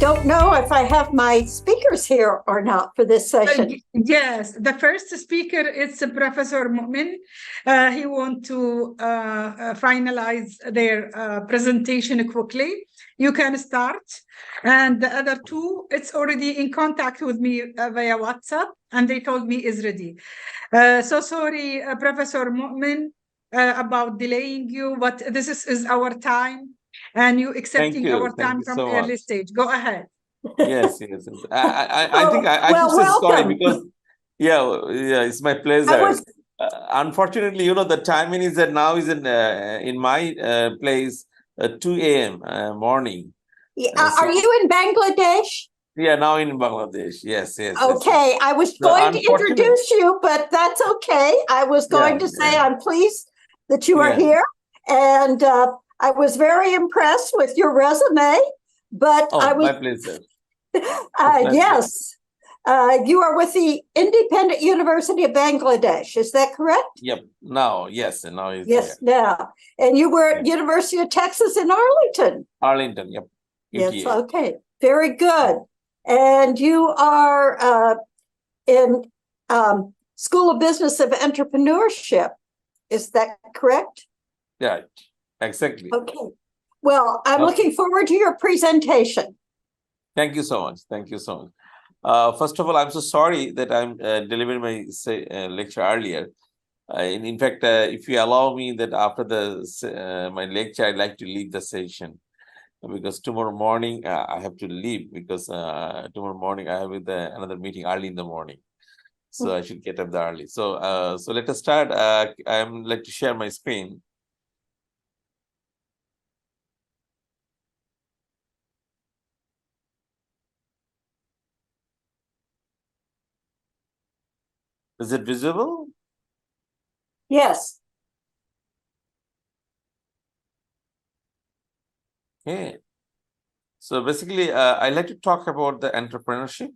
don't know if I have my speakers here or not for this session. Yes, the first speaker is Professor Mu'min. He wants to finalize their presentation quickly. You can start. And the other two, it's already in contact with me via WhatsApp, and they told me is ready. So sorry, Professor Mu'min, about delaying you, but this is our time. And you accepting our time from early stage. Go ahead. Yes. I think I should say sorry because, it's my pleasure. Unfortunately, the timing is that now is in my place 2 a.m. Morning. Are you in Bangladesh? Yeah, now in Bangladesh. Yes. Okay, yes. I was going to introduce you, but that's okay. I was going to say I'm pleased that you are here, and I was very impressed with your resume. But I was my pleasure. Yes, you are with the Independent University of Bangladesh. Is that correct? Yep. Now is now. And you were at University of Texas in Arlington. Arlington, yep. Yes. Okay. Very good. And you are in School of Business of Entrepreneurship. Is that correct? Yeah. Exactly. Okay. Well, I'm looking forward to your presentation. Thank you so much. First of all, I'm so sorry that I'm delivering my lecture earlier. In fact, if you allow me that after my lecture, I'd like to leave the session because tomorrow morning I have to leave because tomorrow morning I have another meeting early in the morning. So I should get up there early. So let us start. I'm like to share my screen. Is it visible? Yes. Okay. So basically, I like to talk about the entrepreneurship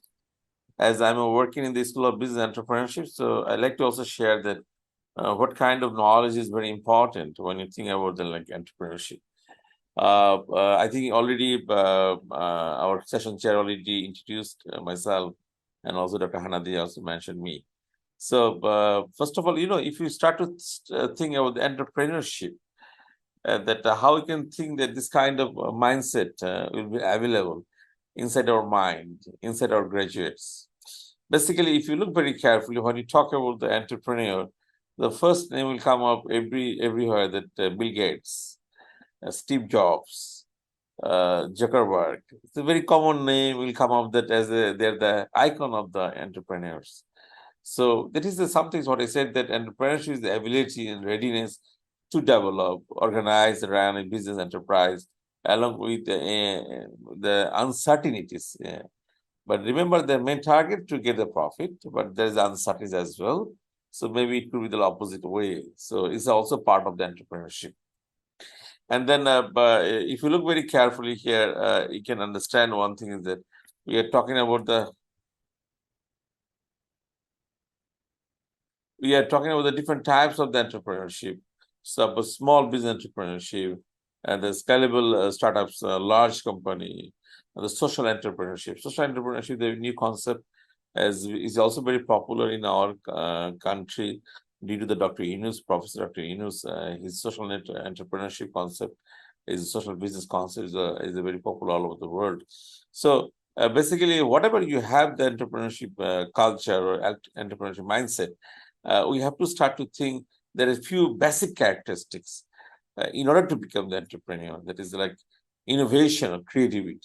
as I'm working in the School of Business Entrepreneurship. So I like to also share that what kind of knowledge is very important when you think about the entrepreneurship. I think already our session chair already introduced myself, and also Dr. hanadeh also mentioned me. So first of all, if you start to think about the entrepreneurship, that how we can think that this kind of mindset will be available inside our mind, inside our graduates. Basically, if you look very carefully, when you talk about the entrepreneur, the first name will come up everywhere that Bill Gates, Steve Jobs, Zuckerberg. It's a very common name will come up that as they're the icon of the entrepreneurs. So that is something what I said, that entrepreneurship is the ability and readiness to develop, organize, run a business enterprise along with the uncertainties. But remember, the main target to get the profit, but there's uncertainties as well. So maybe it could be the opposite way. So it's also part of the entrepreneurship. And then if you look very carefully here, you can understand one thing is that we are talking about the different types of the entrepreneurship. So small business entrepreneurship, and the scalable startups, large company, and the social entrepreneurship. Social entrepreneurship, the new concept, is also very popular in our country due to the Professor Dr. Yunus. His social entrepreneurship concept, his social business concept is very popular all over the world. So basically, whatever you have the entrepreneurship culture or entrepreneurship mindset, we have to start to think there are a few basic characteristics in order to become the entrepreneur. That is like innovation and creativity,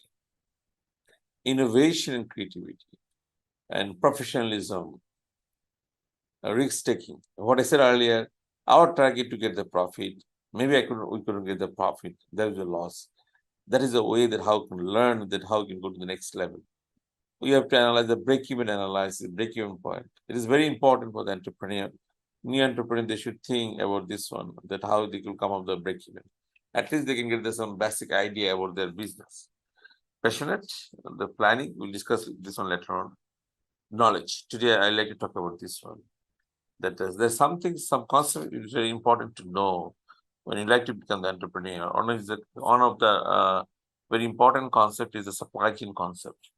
and professionalism, risk-taking. What I said earlier, our target to get the profit. Maybe we couldn't get the profit. There is a loss. That is a way that how we can learn, that how we can go to the next level. We have to analyze the break-even analysis, break-even point. It is very important for the entrepreneur. New entrepreneur, they should think about this one, that how they will come up with the break-even. At least they can get some basic idea about their business. Passionate, the planning, we'll discuss this one later on. Knowledge. Today, I like to talk about this one. That there's some concept is very important to know when you like to become the entrepreneur. One of the very important concept is the supply chain concept.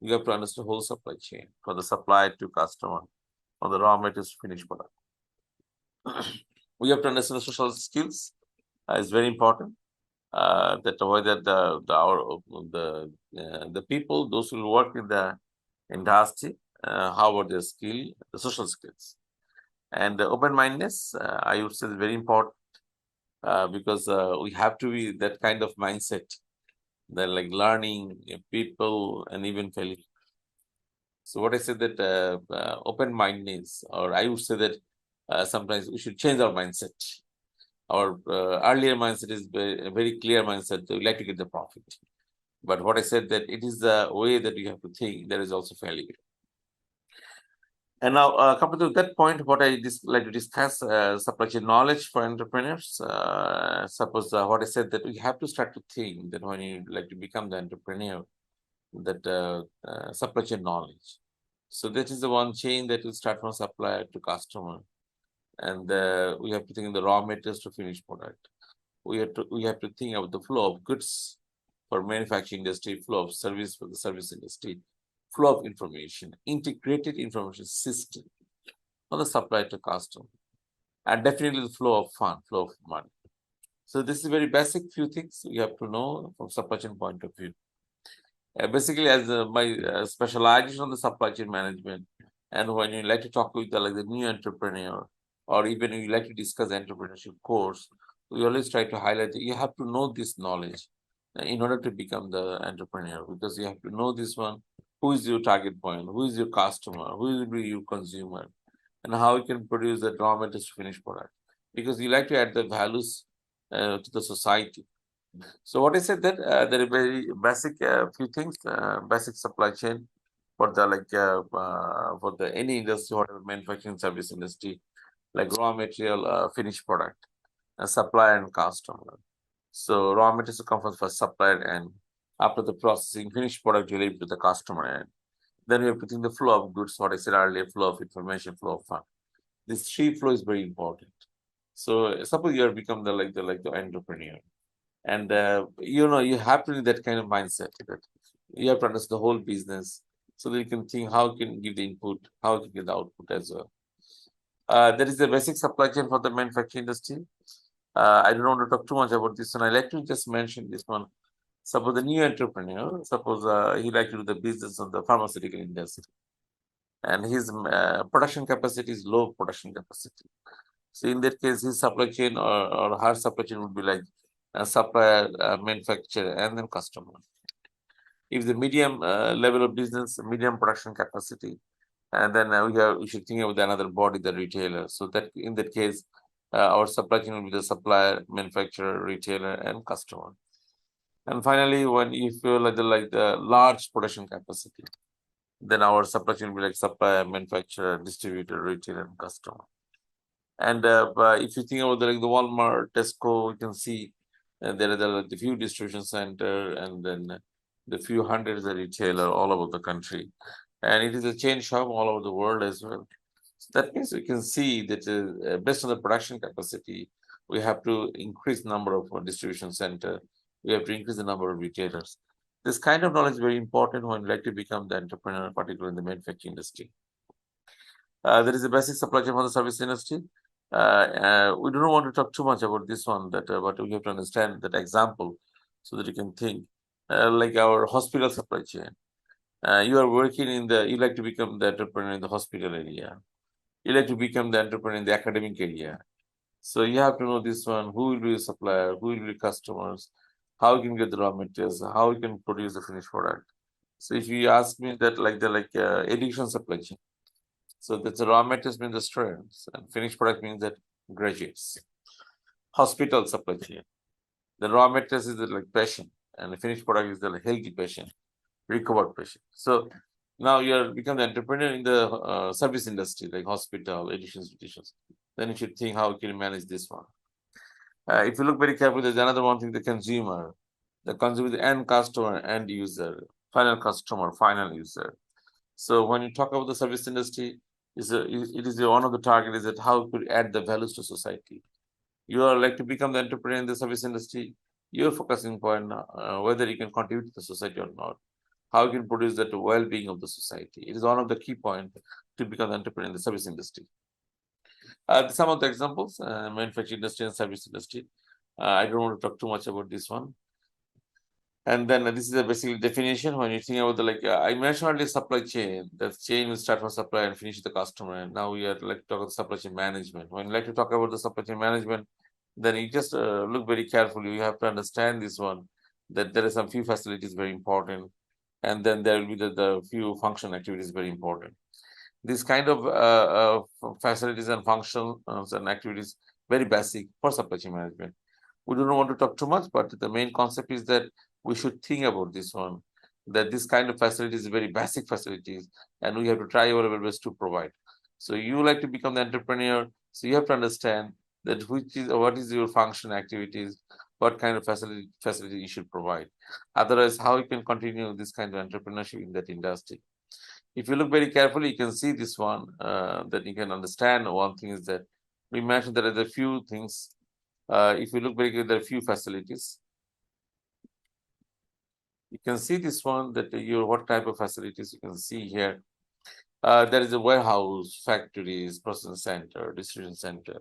You have to understand the whole supply chain, from the supply to customer, from the raw materials to finished product. We have to understand the social skills. It's very important that whether the people, those who work in the industry, how about their skill, the social skills, and open-mindedness. I would say is very important because we have to be that kind of mindset, that like learning people and even failing. So what I said that open-mindedness, or I would say that sometimes we should change our mindset. Our earlier mindset is a very clear mindset. We like to get the profit. But what I said that it is the way that you have to think that is also failure. And now, coming to that point, what I like to discuss supply chain knowledge for entrepreneurs. Suppose what I said that we have to start to think that when you like to become the entrepreneur, that supply chain knowledge. So that is the one chain that will start from supplier to customer, and we have to think in the raw materials to finished product. We have to think about the flow of goods for manufacturing industry, flow of service for the service industry, flow of information, integrated information system from the supplier to customer, and definitely the flow of fund, flow of money. So this is very basic few things you have to know from supply chain point of view. Basically, as my specialization on the supply chain management, and when you like to talk with the new entrepreneur, or even if you like to discuss entrepreneurship course, we always try to highlight that you have to know this knowledge in order to become the entrepreneur, because you have to know this one, who is your target point, who is your customer, who will be your consumer, and how you can produce the raw materials to finished product, because you like to add the values to the society. So what I said that there are very basic few things, basic supply chain for the any industry, whatever manufacturing service industry, like raw material, finished product, supplier and customer. So raw materials come from first supplier, and after the processing, finished product delivered to the customer end. Then we have to think the flow of goods, what I said earlier, flow of information, flow of fund. This three flow is very important. So suppose you have become the entrepreneur, and you have to be that kind of mindset that you have to understand the whole business, so that you can think how you can give the input, how you can get the output as well. There is the basic supply chain for the manufacturing industry. I don't want to talk too much about this one. I like to just mention this one. Suppose the new entrepreneur, suppose he like to do the business of the pharmaceutical industry, and his production capacity is low production capacity. So in that case, his supply chain or her supply chain would be like supplier, manufacturer, and then customer. If the medium level of business, medium production capacity, and then we should think about another body, the retailer. So that in that case, our supply chain will be the supplier, manufacturer, retailer, and customer. And finally, when you feel like the large production capacity, then our supply chain will be like supplier, manufacturer, distributor, retailer, and customer. And if you think about the Walmart, Tesco, you can see there are the few distribution center, and then the few hundreds of retailer all over the country, and it is a chain shop all over the world as well. So that means we can see that based on the production capacity, we have to increase number of distribution center. We have to increase the number of retailers. This kind of knowledge is very important when you like to become the entrepreneur, particularly in the manufacturing industry. There is a basic supply chain for the service industry. We don't want to talk too much about this one, but we have to understand that example so that you can think. Like our hospital supply chain. You are working you like to become the entrepreneur in the hospital area. You like to become the entrepreneur in the academic area. So you have to know this one, who will be your supplier, who will be customers, how you can get the raw materials, how you can produce the finished product. So if you ask me that education supply chain, so that's the raw materials means the students, and finished product means that graduates. Hospital supply chain, the raw materials is the patient, and the finished product is the healthy patient, recovered patient. So now you are become the entrepreneur in the service industry, like hospital, education institutions. Then you should think how you can manage this one. If you look very carefully, there's another one thing: the consumer, the end customer, end user, final customer, final user. So when you talk about the service industry, it is one of the target is that how to add the values to society. You are like to become the entrepreneur in the service industry. your focusing point, whether you can contribute to the society or not, how you can produce that well-being of the society. It is one of the key points to become an entrepreneur in the service industry. Some of the examples, manufacturing industry and service industry. I don't want to talk too much about this one. And then this is a basic definition. When you think about the I mentioned earlier supply chain, that chain will start from supply and finish the customer. And now we are like to talk about supply chain management. When you like to talk about the supply chain management, then you just look very carefully. You have to understand this one, that there are some few facilities very important. And then there will be the few function activities very important. This kind of facilities and functions and activities, very basic for supply chain management. We don't want to talk too much, but the main concept is that we should think about this one, that this kind of facilities is very basic facilities, and we have to try our best to provide. So you like to become the entrepreneur, so you have to understand that what is your function activities, what kind of facility you should provide. Otherwise, how you can continue this kind of entrepreneurship in that industry. If you look very carefully, you can see this one, that you can understand. One thing is that we mentioned there are a few things. If you look very carefully, there are few facilities. You can see this one, that what type of facilities you can see here. There is a warehouse, factories, processing center, distribution center,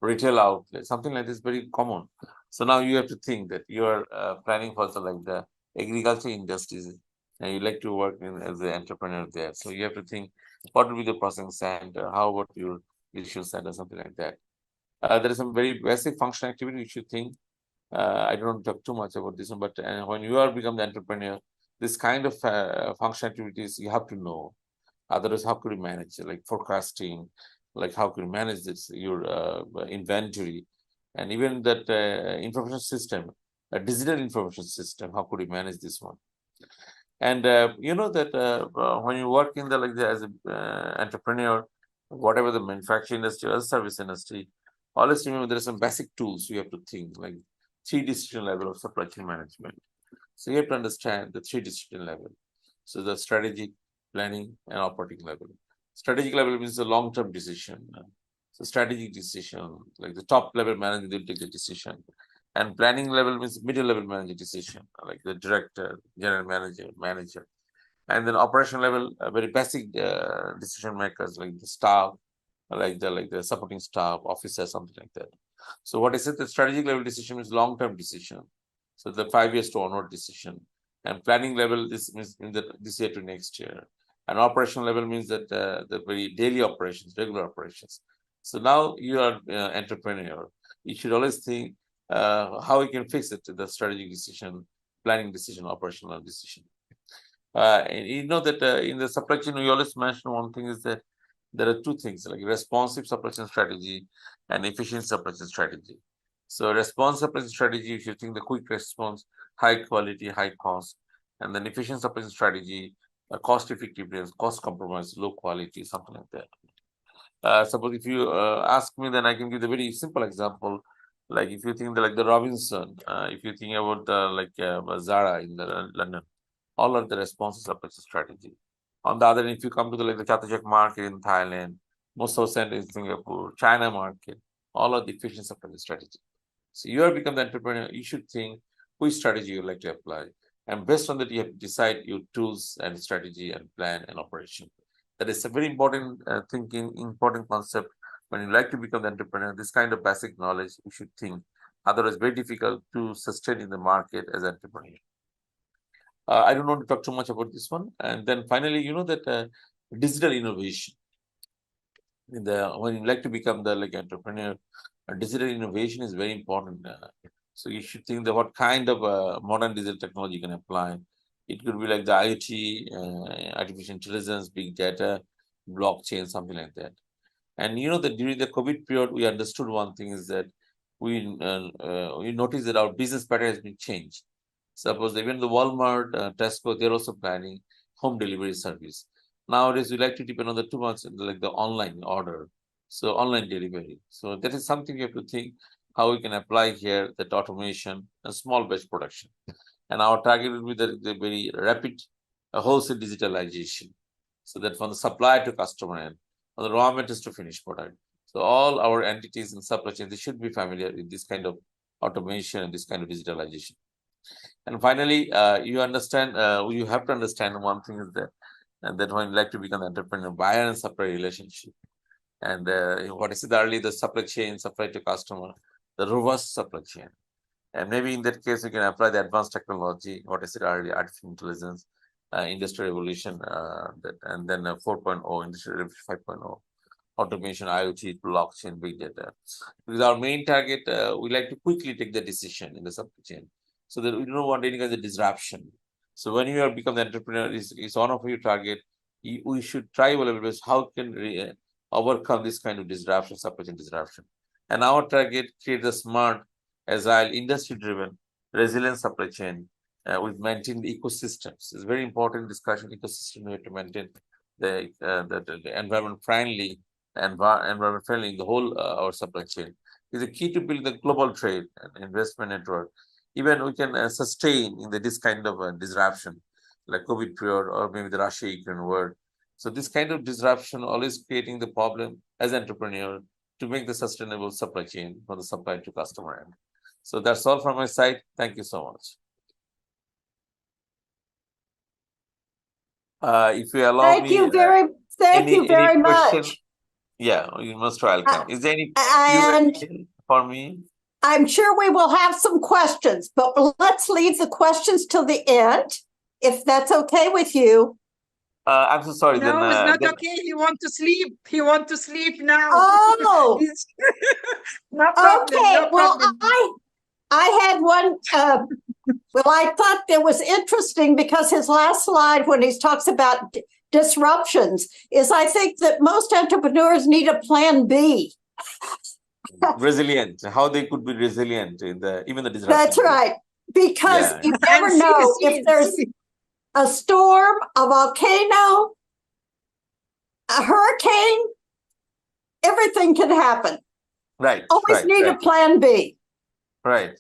retail outlet, something like this, very common. So now you have to think that you are planning for the agriculture industries, and you like to work as an entrepreneur there. So you have to think, what will be the processing center? How about your distribution center, something like that. There is some very basic function activity you should think. I don't talk too much about this one, but when you are become the entrepreneur, this kind of function activities you have to know. Otherwise, how could you manage, like forecasting, like how could you manage this, your inventory, and even that information system, a digital information system, how could you manage this one? And you know that when you work in as an entrepreneur, whatever the manufacturing industry or service industry, always remember there are some basic tools you have to think, like 3 decision level of supply chain management. So you have to understand the 3 decision level. So the strategic, planning, and operating level. Strategic level means the long-term decision. So strategic decision, like the top level manager will take the decision. And planning level means middle level manager decision, like the director, general manager. And then operation level, very basic decision makers, like the staff, like the supporting staff, officers, something like that. So what I said, the strategic level decision is long-term decision. So the 5 years to onward decision. And planning level, this means in this year to next year. And operational level means that the very daily operations, regular operations. So now you are entrepreneur. You should always think how you can fix it, the strategic decision, planning decision, operational decision. And you know that in the supply chain, we always mention one thing is that there are 2 things, like responsive supply chain strategy and efficient supply chain strategy. So responsive supply chain strategy, if you think the quick response, high quality, high cost, and then efficient supply chain strategy, cost effectiveness, cost compromise, low quality, something like that. Suppose if you ask me, then I can give the very simple example. Like if you think the Robinson, if you think about the Zara in the London, all are the responsive supply chain strategy. On the other hand, if you come to the Chatuchak market in Thailand, Moso Center in Singapore, China market, all are the efficient supply chain strategy. So you are become the entrepreneur, you should think which strategy you like to apply. And based on that, you have to decide your tools and strategy and plan and operation. That is a very important thinking, important concept. When you like to become the entrepreneur, this kind of basic knowledge you should think. Otherwise, very difficult to sustain in the market as an entrepreneur. I don't want to talk too much about this one. And then finally, you know that digital innovation. When you like to become the entrepreneur, digital innovation is very important. So you should think that what kind of modern digital technology you can apply. It could be like the IoT, artificial intelligence, big data, blockchain, something like that. And you know that during the COVID period, we understood one thing is that we noticed that our business pattern has been changed. Suppose even the Walmart, Tesco, they're also planning home delivery service. Nowadays, we like to depend on the 2 months, like the online order, so online delivery. So that is something you have to think how we can apply here that automation and small batch production. And our target will be the very rapid wholesale digitalization. So that from the supplier to customer end, from the raw materials to finished product. So all our entities in supply chain, they should be familiar with this kind of automation, and this kind of digitalization. And finally, you understand, you have to understand one thing is that when you like to become an entrepreneur, buyer and supplier relationship. And what I said earlier, the supply chain, supply to customer, the robust supply chain. And maybe in that case, you can apply the advanced technology, what I said earlier, artificial intelligence, industrial revolution, and then 4.0, industrial revolution 5.0, automation, IoT, blockchain, big data. Because our main target, we like to quickly take the decision in the supply chain so that we don't want any kind of disruption. So when you are become the entrepreneur, is one of your target, we should try whatever ways how can we overcome this kind of disruption, supply chain disruption. And our target, create a smart, agile, industry-driven, resilient supply chain with maintain the ecosystems. It's very important discussion ecosystem. We have to maintain the environment friendly, environment friendly in the whole our supply chain. Is a key to build the global trade and investment network. Even we can sustain in this kind of disruption, like COVID period or maybe the Russia-Ukraine war. So this kind of disruption always creating the problem as entrepreneur to make the sustainable supply chain from the supply to customer end. So that's all from my side. Thank you so much. If you allow Thank me, you very much. Yeah, you're most welcome. Is there any and Q&A for me? I'm sure we will have some questions, but let's leave the questions till the end, if that's okay with you. I'm so sorry. No, then, it's not okay. He want to sleep. He want to sleep now. Oh, no problem. okay. No problem. Well, I had one. Well, I thought it was interesting because his last slide, when he talks about disruptions, is I think that most entrepreneurs need a plan B. Resilient, how they could be resilient in even the disruption. That's right, because you never know if there's a storm, a volcano, a hurricane, everything can happen. Right. Always need a plan B. Right.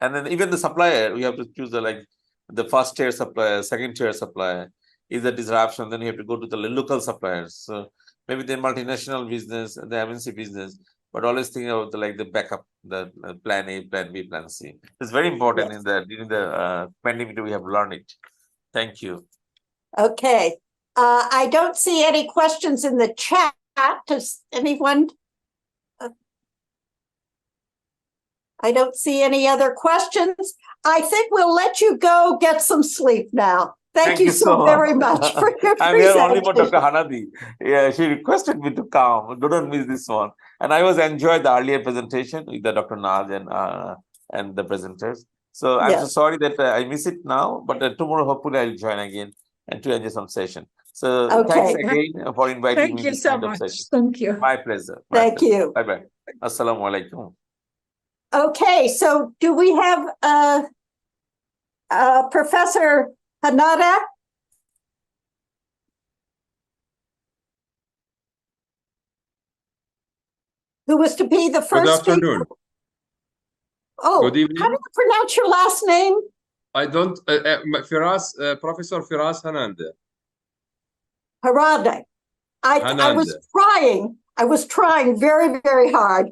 And then even the supplier, we have to choose the first tier supplier, second tier supplier. Is a disruption, then you have to go to the local suppliers. So maybe the multinational business, the MNC business, but always think about the backup, the plan A, plan B, plan C. It's very important during the pandemic. We have learned it. Thank you. Okay. I don't see any questions in the chat. Does anyone? I don't see any other questions. I think we'll let you go get some sleep now. Thank you so very much for your I'm here only for Dr. Hanadeh. Yeah, she requested me to come. Don't miss this one. And I was enjoyed the earlier presentation with the Dr. Naz and the presenters. So I'm so sorry that I miss it now, but tomorrow hopefully I'll join again and to enjoy some session. So thanks again for inviting me to this kind of session. Thank you. My pleasure. Thank you. Bye-bye. Assalamu alaikum. Okay, so do we have Professor hanadeh? Who was to be the first speaker? Good afternoon. Oh, good evening. How do you pronounce your last name? I don't, Professor Feras hanadeh. hanadeh. I was trying very, very hard.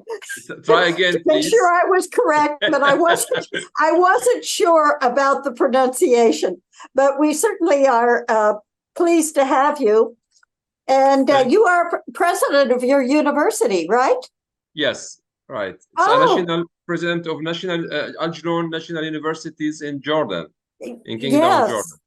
Try again, to make sure I was correct, but I wasn't sure about the pronunciation. But we certainly are pleased to have you. And you are president of your university, right? Yes, right. So national president of Al-Jnoun National Universities in Jordan, in Kingdom of Jordan.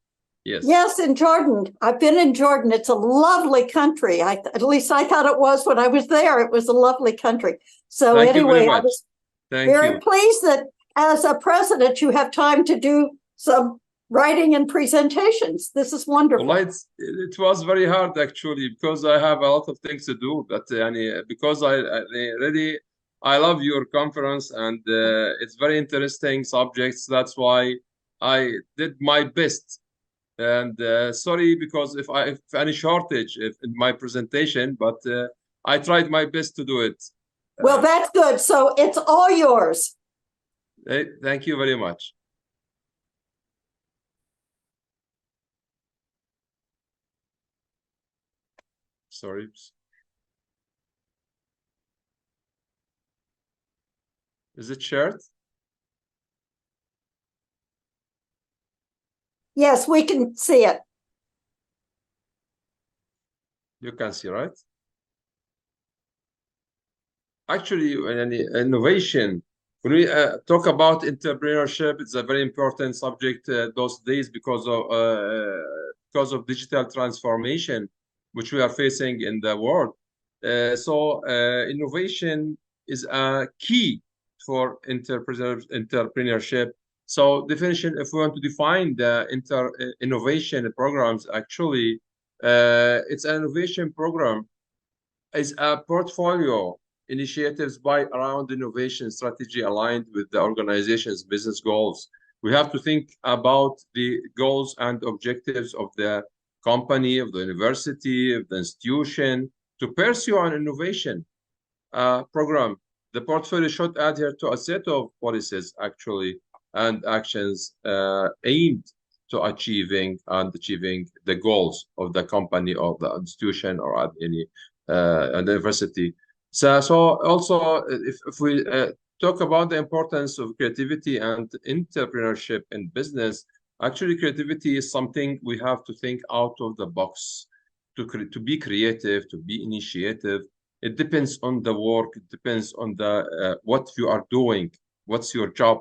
Yes, in Jordan. I've been in Jordan. It's a lovely country. At least I thought it was when I was there. It was a lovely country. So anyway, I was very pleased that as a president, you have time to do some writing and presentations. This is wonderful. Well, it was very hard actually because I have a lot of things to do. But because I love your conference and it's very interesting subjects. That's why I did my best. And sorry because if any shortage in my presentation, but I tried my best to do it. Well, that's good. So it's all yours. Thank you very much. Sorry. Is it shared? Yes, we can see it. You can see, right? Actually, innovation, when we talk about entrepreneurship, it's a very important subject those days because of digital transformation, which we are facing in the world. So innovation is a key for entrepreneurship. So definition, if we want to define the innovation programs, actually, it's an innovation program is a portfolio initiatives by around innovation strategy aligned with the organization's business goals. We have to think about the goals and objectives of the company, of the university, of the institution to pursue an innovation program. The portfolio should adhere to a set of policies actually and actions aimed to achieving the goals of the company or the institution or at any university. So also, if we talk about the importance of creativity and entrepreneurship in business, actually creativity is something we have to think out of the box to be creative, to be initiative. It depends on the work. It depends on the what you are doing. What's your job?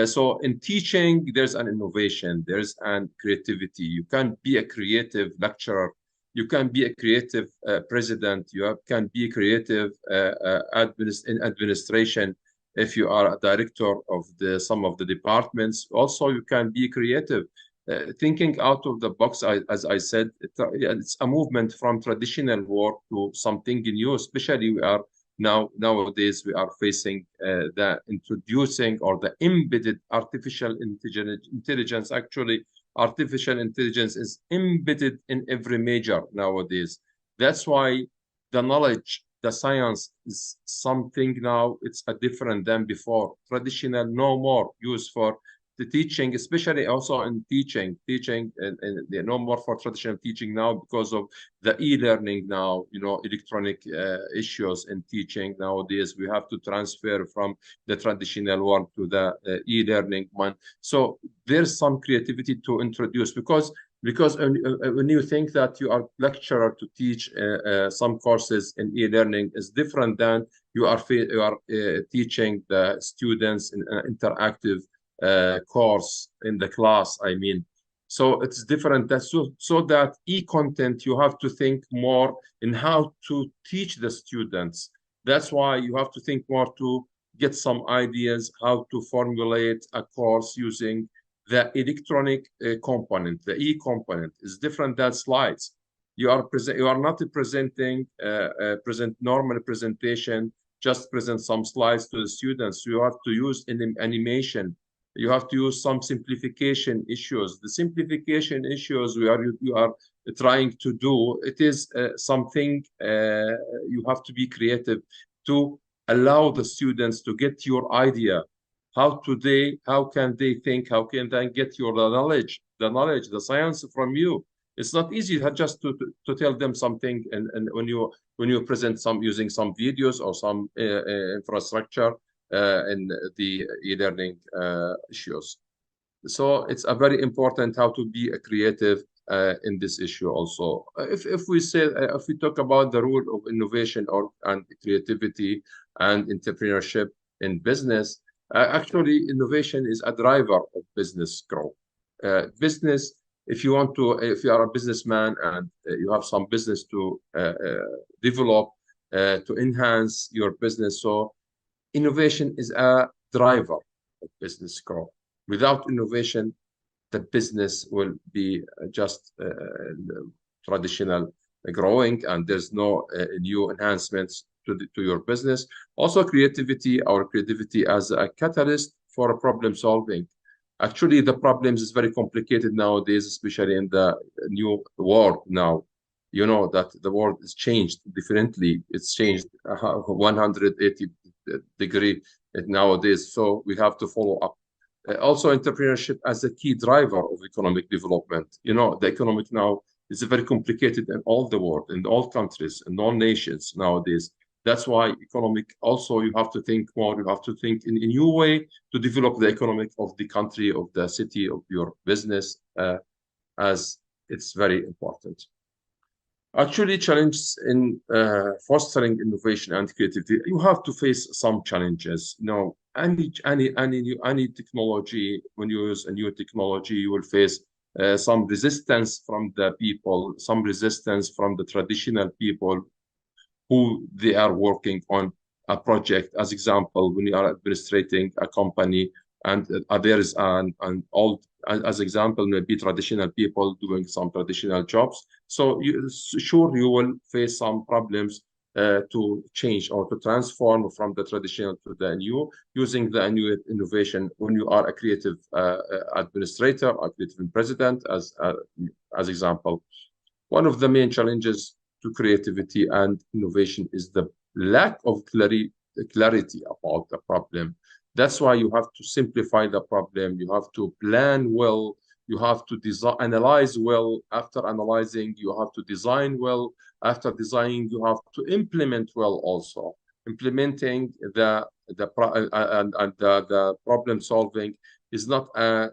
So in teaching, there's an innovation. There's an creativity. You can be a creative lecturer. You can be a creative president. You can be creative in administration. If you are a director of some of the departments, also you can be creative. Thinking out of the box, as I said, it's a movement from traditional work to something new. Especially nowadays we are facing the introducing or the embedded artificial intelligence. Actually, artificial intelligence is embedded in every major nowadays. That's why the knowledge, the science is something now, it's a different than before. Traditional, no more use for the teaching, especially also in teaching and no more for traditional teaching now because of the e-learning now, electronic issues in teaching nowadays. We have to transfer from the traditional one to the e-learning one. So there's some creativity to introduce because when you think that you are lecturer to teach some courses in e-learning is different than you are teaching the students in an interactive course in the class. I mean, so it's different. So that e-content, you have to think more in how to teach the students. That's why you have to think more to get some ideas how to formulate a course using the electronic component. The e-component is different than slides. You are not presenting normal presentation, just present some slides to the students. You have to use an animation. You have to use some simplification issues. The simplification issues you are trying to do, it is something you have to be creative to allow the students to get your idea. How can they think? How can they get your knowledge, the science from you? It's not easy just to tell them something. And when you present using some videos or some infrastructure in the e-learning issues. So it's a very important how to be a creative in this issue also. If we talk about the role of innovation and creativity and entrepreneurship in business, actually innovation is a driver of business growth. Business, if you are a businessman and you have some business to develop, to enhance your business, so innovation is a driver of business growth. Without innovation, the business will be just traditional growing, and there's no new enhancements to your business. Also, creativity as a catalyst for problem solving. Actually, the problems is very complicated nowadays, especially in the new world now. You know that the world is changed differently. It's changed 180 degree nowadays, so we have to follow up. Also, entrepreneurship as a key driver of economic development. The economic now is very complicated in all the world, in all countries, in all nations nowadays. That's why economic also, you have to think more, you have to think in a new way to develop the economic of the country, of the city, of your business, as it's very important. Actually, challenges in fostering innovation and creativity, you have to face some challenges. You know, any technology, when you use a new technology, you will face some resistance from the people, some resistance from the traditional people who they are working on a project. As example, when you are administrating a company and there is an old, as example, maybe traditional people doing some traditional jobs. So sure, you will face some problems to change or to transform from the traditional to the new, using the new innovation when you are a creative administrator, a creative president, as example. One of the main challenges to creativity and innovation is the lack of clarity about the problem. That's why you have to simplify the problem. You have to plan well. You have to analyze well. After analyzing, you have to design well. After designing, you have to implement well also. Implementing the problem solving is not an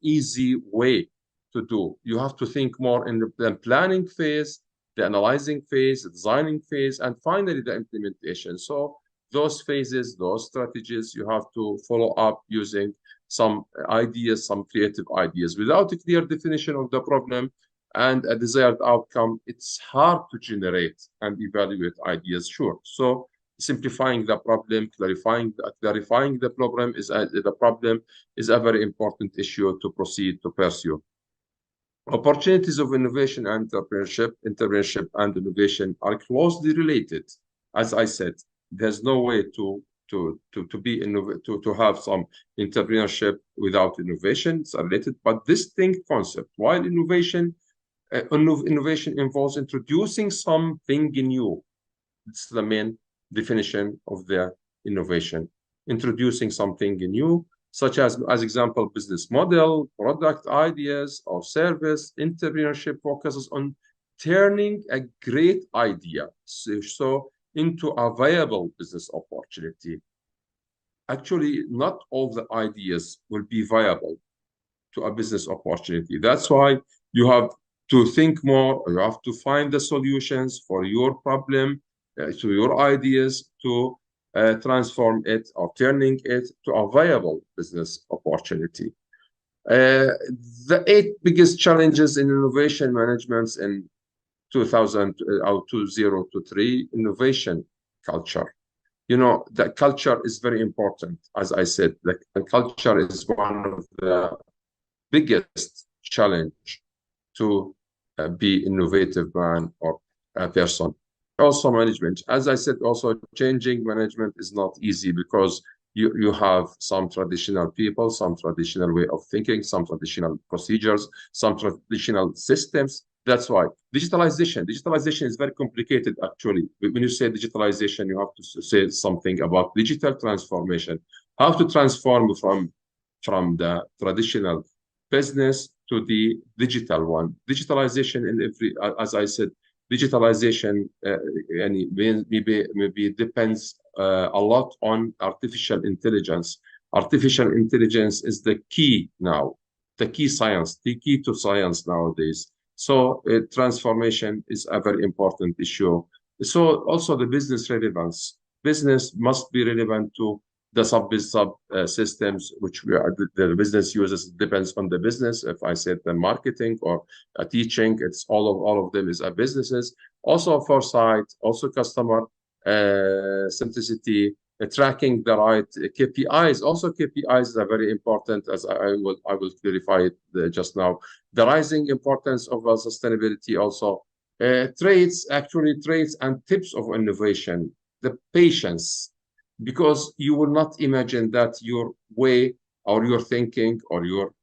easy way to do. You have to think more in the planning phase, the analyzing phase, the designing phase, and finally the implementation. So those phases, those strategies, you have to follow up using some ideas, some creative ideas. Without a clear definition of the problem and a desired outcome, it's hard to generate and evaluate ideas, sure. So simplifying the problem, clarifying the problem is a very important issue to proceed to pursue. Opportunities of innovation and entrepreneurship and innovation are closely related. As I said, there's no way to have some entrepreneurship without innovation. It's a related but distinct concept. While innovation involves introducing something new. It's the main definition of the innovation. Introducing something new, such as example, business model, product ideas, or service. Entrepreneurship focuses on turning a great idea into a viable business opportunity. Actually, not all the ideas will be viable to a business opportunity. That's why you have to think more, you have to find the solutions for your problem, to your ideas, to transform it or turning it to a viable business opportunity. The 8 biggest challenges in innovation management in 2003, innovation culture. You know, the culture is very important. As I said, the culture is one of the biggest challenge to be innovative man or a person. Also management, as I said, also changing management is not easy because you have some traditional people, some traditional way of thinking, some traditional procedures, some traditional systems. That's why digitalization is very complicated, actually. When you say digitalization, you have to say something about digital transformation, how to transform from the traditional business to the digital one. Digitalization in every, as I said, digitalization maybe depends a lot on artificial intelligence. Artificial intelligence is the key now, the key to science nowadays. So transformation is a very important issue. So also the business relevance. Business must be relevant to the sub systems which the business uses. Depends on the business. If I said the marketing or teaching, it's all of them is a businesses. Also foresight, also customer centricity, tracking the right KPIs. Also KPIs are very important, as I will clarify it just now. The rising importance of sustainability also. Traits and tips of innovation. The patience, because you will not imagine that your way or your thinking or your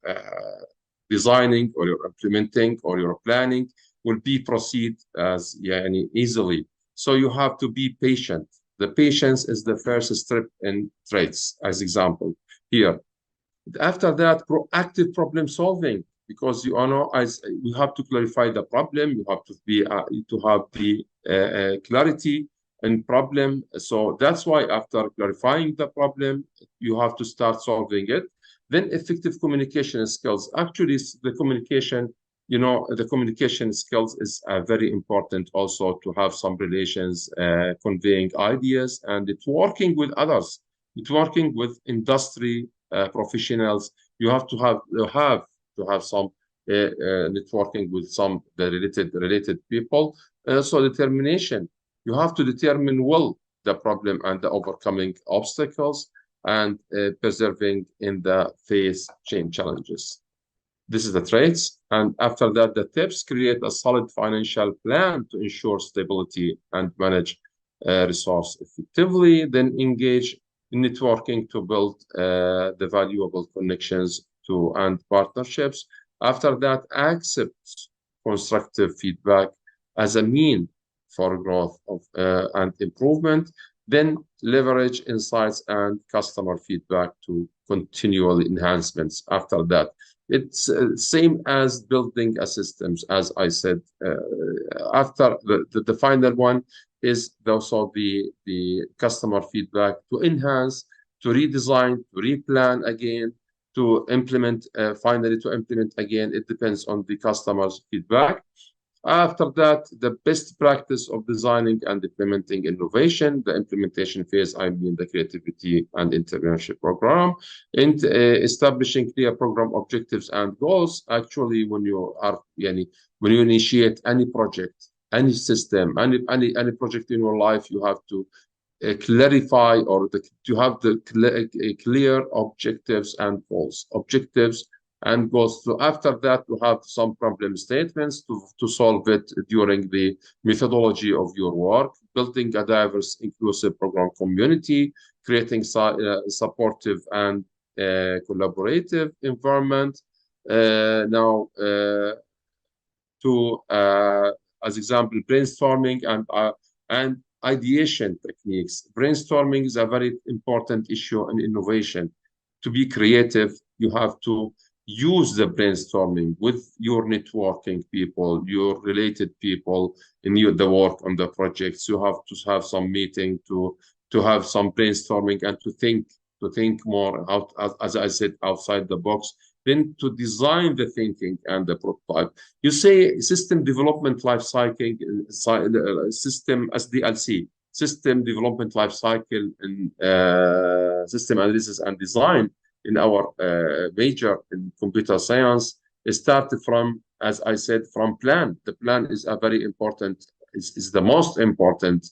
designing or your implementing or your planning will be proceed as easily. So you have to be patient. The patience is the first step in traits, as example here. After that, proactive problem solving, because you have to clarify the problem. You have to be to have the clarity and problem. So that's why after clarifying the problem, you have to start solving it. Then effective communication skills. Actually, the communication, the communication skills is very important also to have some relations, conveying ideas, and it's working with others. It's working with industry professionals. You have to have some networking with some related people. So determination. You have to determine well the problem and the overcoming obstacles and persevering in the face change challenges. This is the traits. And after that, the tips: create a solid financial plan to ensure stability and manage resource effectively. Then engage in networking to build the valuable connections and partnerships. After that, accept constructive feedback as a mean for growth and improvement. Then leverage insights and customer feedback to continual enhancements. After that, it's same as building a systems, as I said. After the final one is also the customer feedback to enhance, to redesign, to replan again, to implement, finally to implement again. It depends on the customer's feedback. After that, the best practice of designing and implementing innovation, the implementation phase, I mean the creativity and entrepreneurship program, and establishing clear program objectives and goals. Actually, when you initiate any project, any system, any project in your life, you have to clarify to have the clear objectives and goals. So after that, you have some problem statements to solve it during the methodology of your work, building a diverse, inclusive program community, creating supportive and collaborative environment. As example, brainstorming and ideation techniques. Brainstorming is a very important issue in innovation. To be creative, you have to use the brainstorming with your networking people, your related people in the work on the projects. You have to have some meeting to have some brainstorming and to think more out, as I said, outside the box. Then to design the thinking and the prototype. You say system development life cycle, system SDLC, system development life cycle, and system analysis and design. In our major in computer science, started from, as I said, from plan. The plan is a very important, is the most important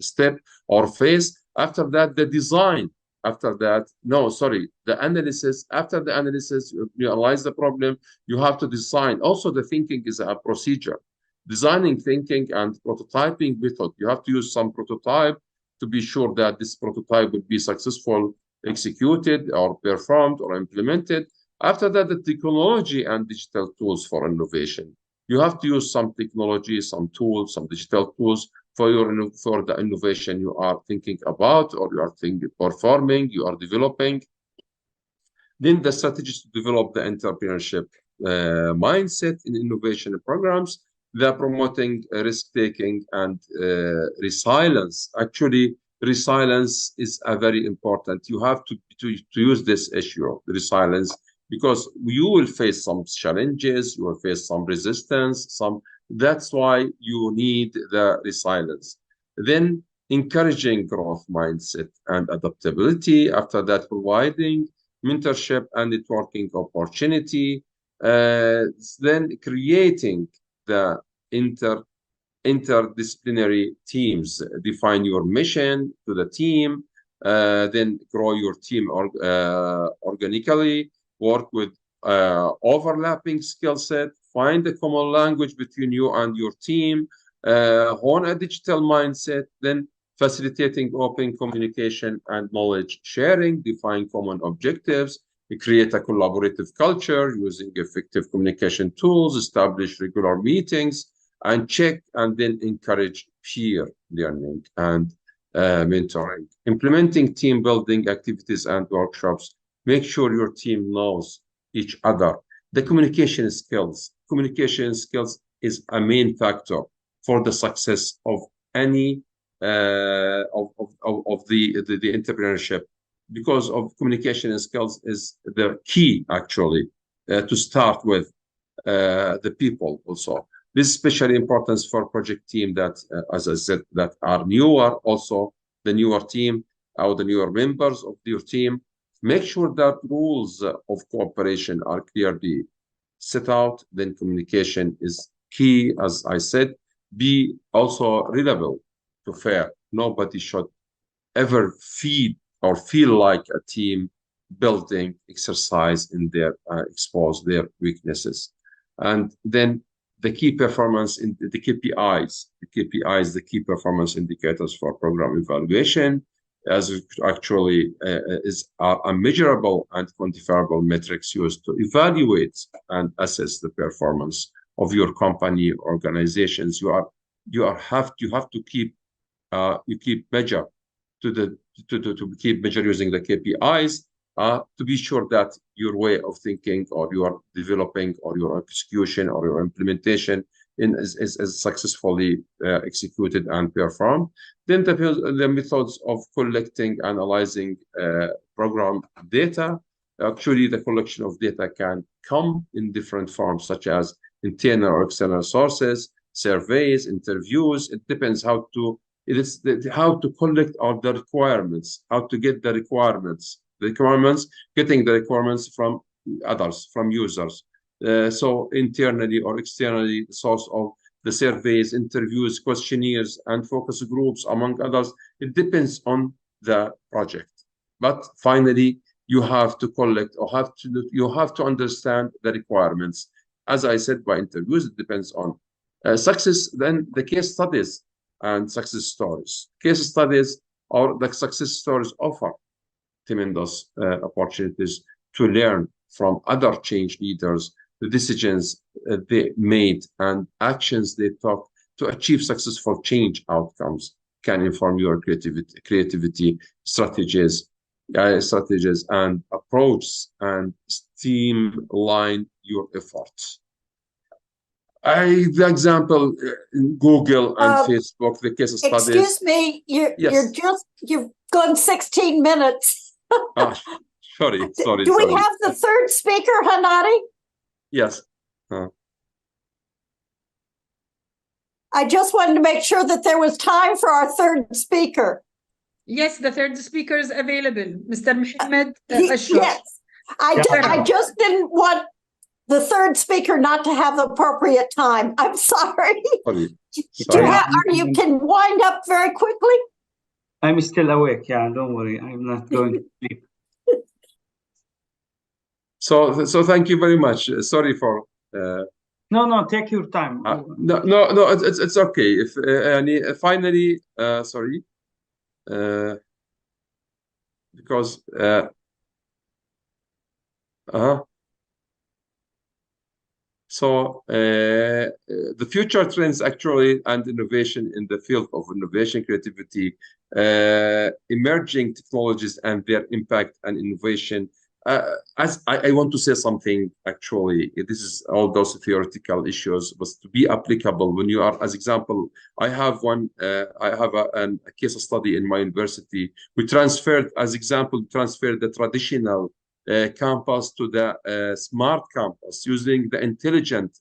step or phase. After that, the design. After that, the analysis. After the analysis, you analyze the problem. You have to design. Also, the thinking is a procedure. Designing, thinking, and prototyping method. You have to use some prototype to be sure that this prototype will be successful, executed or performed or implemented. After that, the technology and digital tools for innovation. You have to use some technology, some tools, some digital tools for the innovation you are thinking about, or you are performing, you are developing. Then the strategies to develop the entrepreneurship mindset in innovation programs. They're promoting risk-taking and resilience. Actually, resilience is a very important. You have to use this issue of resilience, because you will face some challenges, you will face some resistance, that's why you need the resilience. Then encouraging growth mindset and adaptability. After that, providing mentorship and networking opportunity. Then creating the interdisciplinary teams. Define your mission to the team, then grow your team organically, work with overlapping skill set, find a common language between you and your team, hone a digital mindset, then facilitating open communication and knowledge sharing, define common objectives, create a collaborative culture using effective communication tools, establish regular meetings, and check and then encourage peer learning and mentoring. Implementing team building activities and workshops. Make sure your team knows each other. The communication skills. Communication skills is a main factor for the success of any of the entrepreneurship, because of communication skills is the key actually to start with the people also. This is especially important for project team that, as I said, that are newer, also the newer team or the newer members of your team. Make sure that rules of cooperation are clearly set out. Then communication is key, as I said. Be also reliable to fair. Nobody should ever feed or feel like a team building exercise in their expose their weaknesses. And then the key performance in the KPIs, the key performance indicators for program evaluation, as actually are measurable and quantifiable metrics used to evaluate and assess the performance of your company organizations. You have to keep measure to keep measure using the KPIs to be sure that your way of thinking or your developing or your execution or your implementation is successfully executed and performed. Then the methods of collecting, analyzing program data. Actually, the collection of data can come in different forms, such as internal or external sources, surveys, interviews. It depends how to collect all the requirements, how to get the requirements, getting the requirements from others, from users. So internally or externally, the source of the surveys, interviews, questionnaires, and focus groups, among others. It depends on the project. But finally, you have to collect or you have to understand the requirements. As I said, by interviews, it depends on success. Then the case studies and success stories. Case studies or the success stories offer tremendous opportunities to learn from other change leaders, the decisions they made and actions they took to achieve successful change outcomes can inform your creativity strategies and approaches and streamline your efforts. The example in Google and Facebook, the case studies. Excuse me, you've gone 16 minutes. Sorry. Do we have the third speaker, hanadeh? Yes. I just wanted to make sure that there was time for our third speaker. Yes, the third speaker is available, Mr. Mohammed. Yes, I just didn't want the third speaker not to have the appropriate time. I'm sorry. You can wind up very quickly? I'm still awake. Yeah, don't worry. I'm not going to sleep. So thank you very much. Sorry for. No, take your time. No, it's okay. If finally, sorry, because So the future trends actually and innovation in the field of innovation, creativity, emerging technologies and their impact and innovation. As I want to say something, actually, this is all those theoretical issues, but to be applicable when you are, as example, I have a case study in my university. We transferred, as example, the traditional campus to the smart campus using the intelligence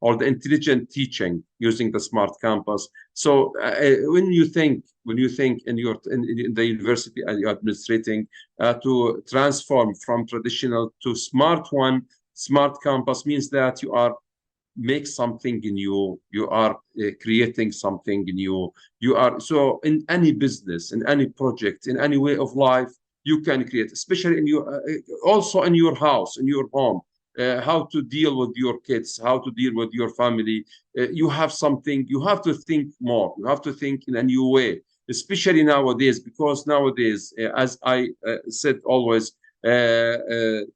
or the intelligent teaching using the smart campus. So when you think in the university and you're administrating to transform from traditional to smart campus means that you are make something new, you are creating something new, you are so in any business, in any project, in any way of life. You can create, especially in your, also in your house, in your home, how to deal with your kids, how to deal with your family. You have something, you have to think more. You have to think in a new way, especially nowadays, because nowadays, as I said always,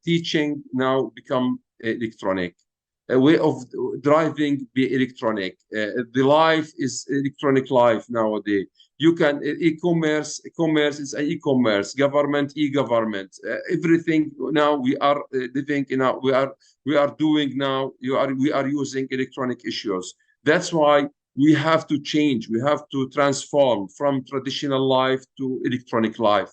teaching now become electronic. A way of driving be electronic. The life is electronic life nowadays. You can e-commerce is an e-commerce, government, e-government. Everything now we are living in. We are doing now. We are using electronic issues. That's why we have to change. We have to transform from traditional life to electronic life.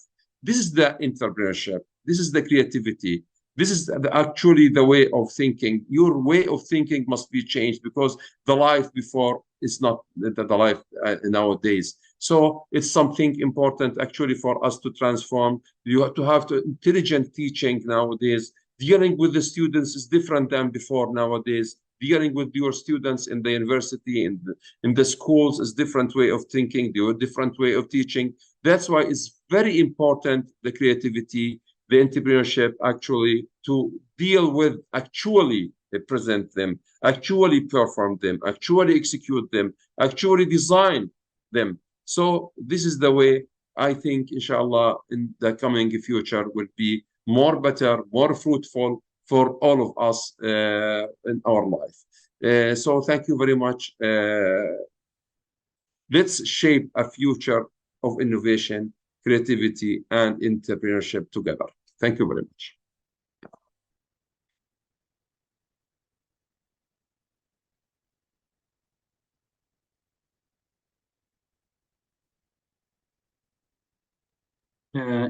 This is the entrepreneurship. This is the creativity. This is actually the way of thinking. Your way of thinking must be changed because the life before is not the life nowadays. So it's something important actually for us to transform. You have to have intelligent teaching nowadays. Dealing with the students is different than before nowadays. Dealing with your students in the university, in the schools is different way of thinking, different way of teaching. That's why it's very important, the creativity, the entrepreneurship, actually, to deal with, actually present them, actually perform them, actually execute them, actually design them. So this is the way I think, inshallah, in the coming future will be more better, more fruitful for all of us in our life. So thank you very much. Let's shape a future of innovation, creativity, and entrepreneurship together. Thank you very much.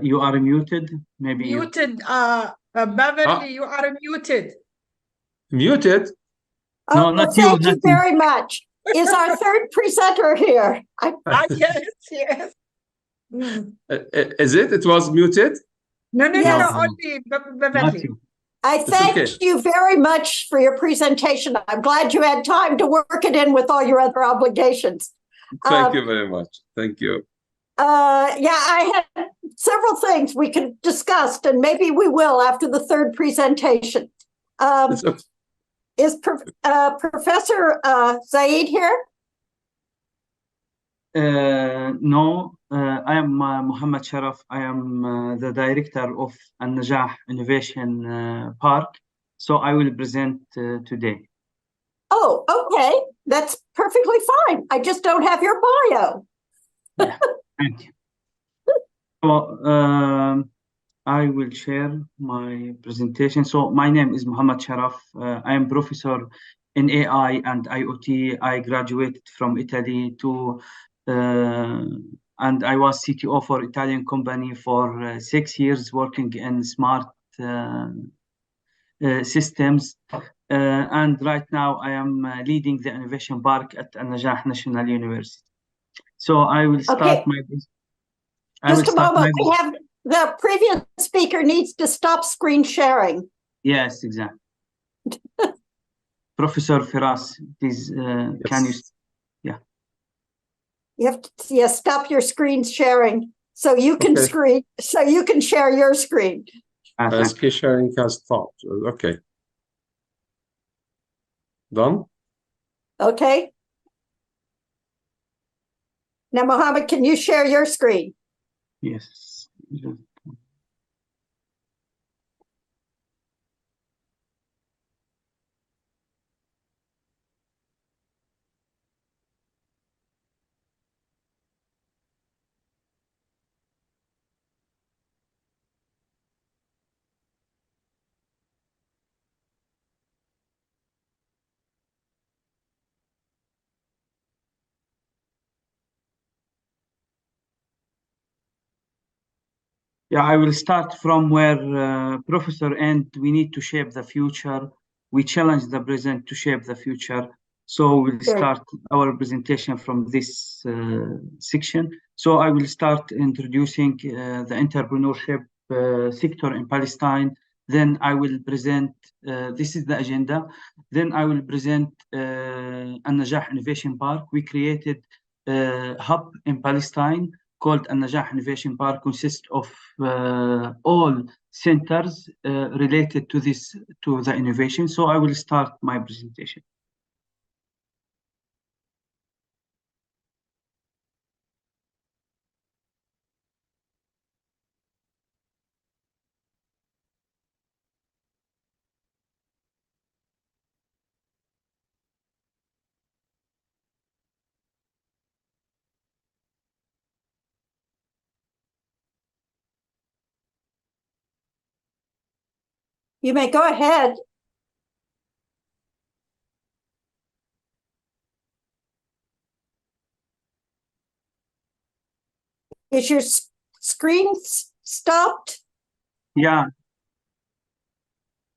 You are muted. Maybe muted. Beverlee, you are muted. Muted? No, Oh, not thank you. you very much. Is our third presenter here? Yes, yes. Is it? It was muted? No, Yes. only Not Beverlee. you. I thank okay. you very much for your presentation. I'm glad you had time to work it in with all your other obligations. Thank you very much. Thank you. Yeah, I had several things we could discuss, and maybe we will after the third presentation. Okay. Is Professor Zaid here? No, I am Mohammed Sharaf. I am the director of hanadeh Innovation Park. So I will present today. Oh, okay. That's perfectly fine. I just don't have your bio. Yeah, thank you. So I will share my presentation. So my name is Mohammed Sharaf. I am professor in AI and IoT. I graduated from Italy and I was CTO for Italian company for 6 years, working in smart systems. And right now I am leading the innovation park at hanadeh National University. So I will start my. Just a moment. We have the previous speaker needs to stop screen sharing. Yes, exactly. Professor Feras, please, can you? Yeah. You have to stop your screen sharing so you can share your screen. Screen sharing has stopped. Okay. Done? Okay. Now, Mohammed, can you share your screen? Yes. Yeah, I will start from where Professor end. We need to shape the future. We challenge the present to shape the future. So we'll start our presentation from this section. So I will start introducing the entrepreneurship sector in Palestine. Then I will present, this is the agenda. Then I will present hanadeh Innovation Park. We created a hub in Palestine called hanadeh Innovation Park, consists of all centers related to the innovation. So I will start my presentation. You may go ahead. Is your screen stopped? Yeah.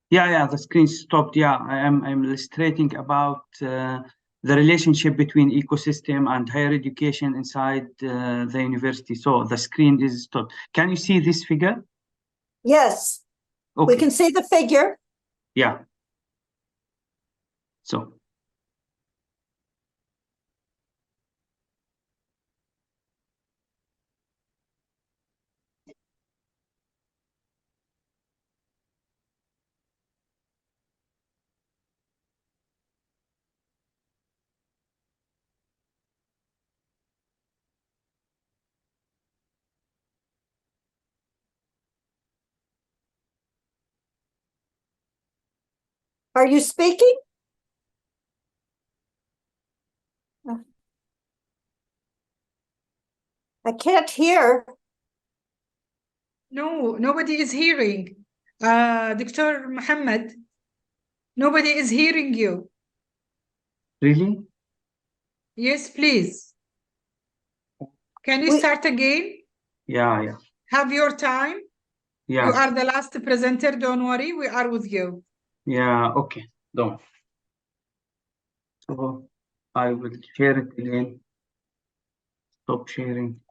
The screen stopped. Yeah, I'm illustrating about the relationship between ecosystem and higher education inside the university. So the screen is stopped. Can you see this figure? Yes. Okay. We can see the figure. Yeah. So. Are you speaking? I can't hear. No, nobody is hearing. Dr. Mohammad, nobody is hearing you. Really? Yes, please. Can you start again? Yeah. Have your time. Yeah. You are the last presenter. Don't worry. We are with you. Yeah. Okay. Don't. So I will share it again. Stop sharing.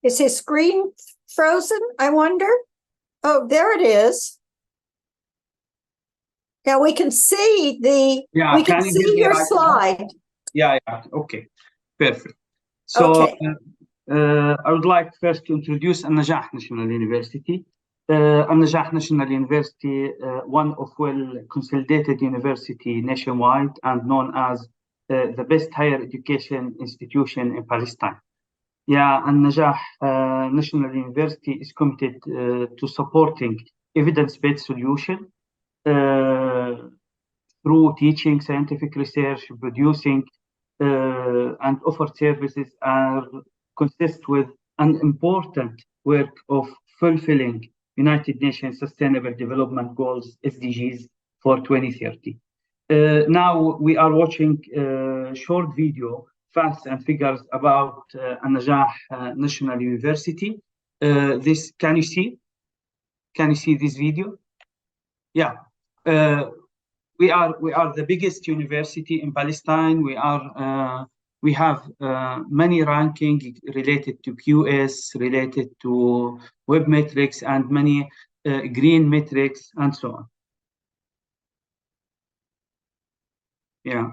Is his screen frozen, I wonder? Oh, there it is. Now we can see we can see your slide. Yeah. Okay. Perfect. So okay. I would like first to introduce النجاح National University. النجاح National University, one of well-consolidated university nationwide and known as the best higher education institution in Palestine. Yeah, النجاح National University is committed to supporting evidence-based solution through teaching, scientific research, producing, and offered services are consist with an important work of fulfilling United Nations Sustainable Development Goals, SDGs, for 2030. Now we are watching a short video, facts and figures about An-Najah National University. This, can you see? Can you see this video? Yeah. We are the biggest university in Palestine. We have many rankings related to QS, related to web metrics, and many green metrics, and so on. Yeah.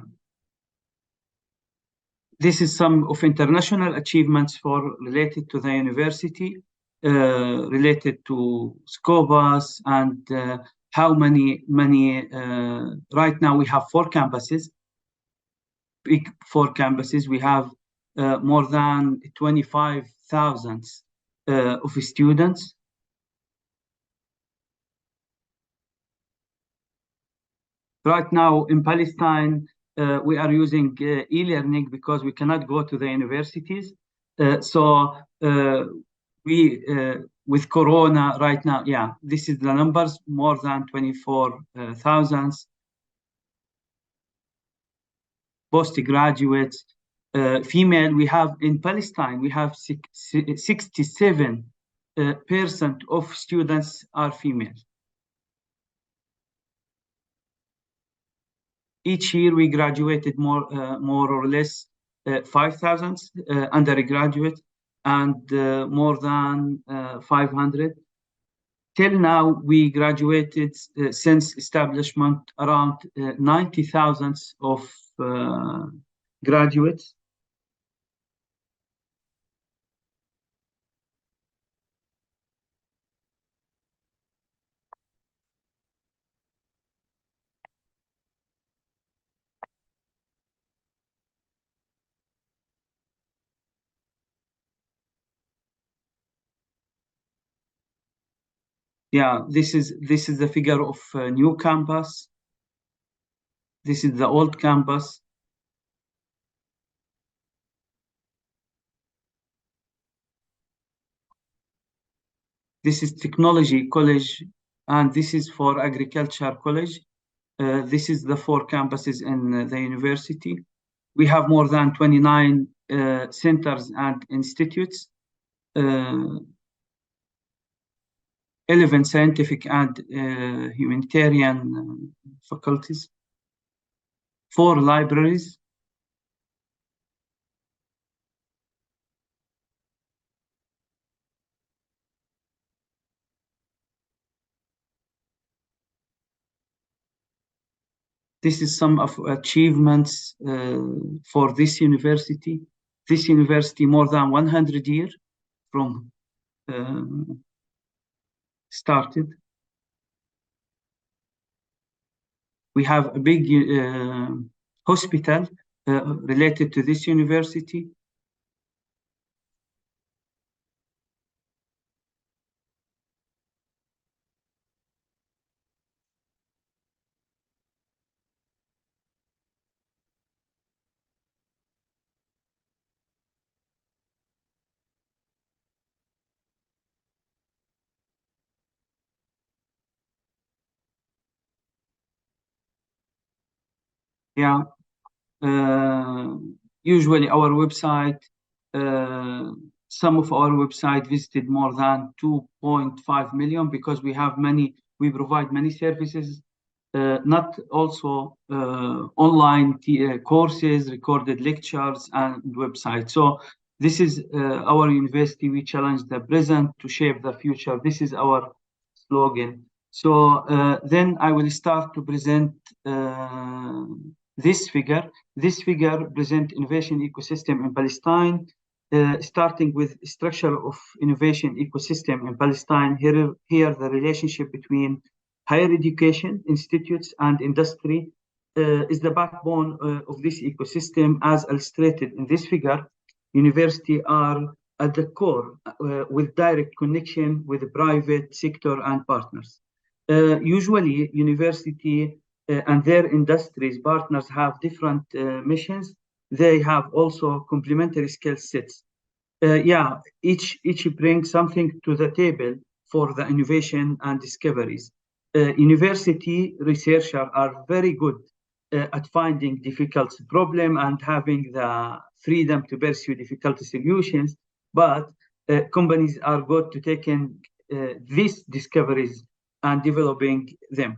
This is some of international achievements related to the university, related to Scopus, and how many right now we have 4 campuses. Big 4 campuses. We have more than 25,000 of students. Right now in Palestine, we are using e-learning because we cannot go to the universities. So we, with Corona right now, yeah, this is the numbers, more than 24,000 postgraduates. Female, we have in Palestine, we have 67% of students are female. Each year we graduated more or less 5,000 undergraduates and more than 500 till now, we graduated since establishment around 90,000 of graduates. Yeah, this is the figure of new campus. This is the old campus. This is technology college, and this is for agriculture college. This is the 4 campuses in the university. We have more than 29 centers and institutes, 11 scientific and humanitarian faculties, 4 libraries. This is some of achievements for this university. This university more than 100 years from started. We have a big hospital related to this university. Yeah, usually our website, some of our website visited more than 2.5 million because we provide many services, not also online courses, recorded lectures, and websites. So this is our university. We challenge the present to shape the future. This is our slogan. So then I will start to present this figure. This figure presents innovation ecosystem in Palestine, starting with structure of innovation ecosystem in Palestine. Here the relationship between higher education, institutes, and industry is the backbone of this ecosystem. As illustrated in this figure, universities are at the core with direct connection with the private sector and partners. Usually, university and their industries partners have different missions. They have also complementary skill sets. Each brings something to the table for the innovation and discoveries. University researchers are very good at finding difficult problems and having the freedom to pursue difficult solutions, but companies are good to taking these discoveries and developing them.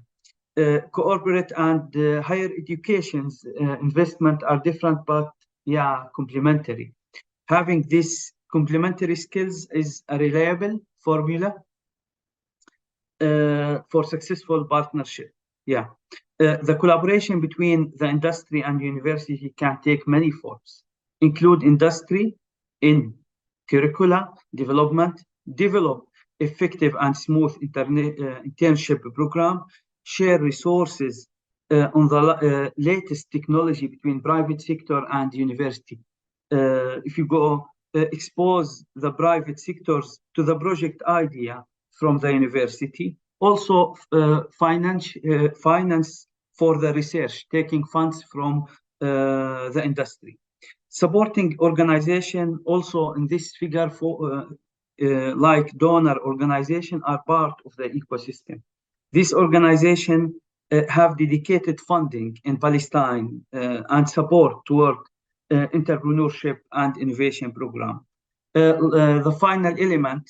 Corporate and higher education's investment are different, but complementary. Having these complementary skills is a reliable formula for successful partnership. The collaboration between the industry and university can take many forms, include industry in curricula development, develop effective and smooth internship program, share resources on the latest technology between private sector and university. If you go expose the private sectors to the project idea from the university, also finance for the research, taking funds from the industry. Supporting organization also in this figure for like donor organization are part of the ecosystem. This organization have dedicated funding in Palestine and support toward entrepreneurship and innovation program. The final element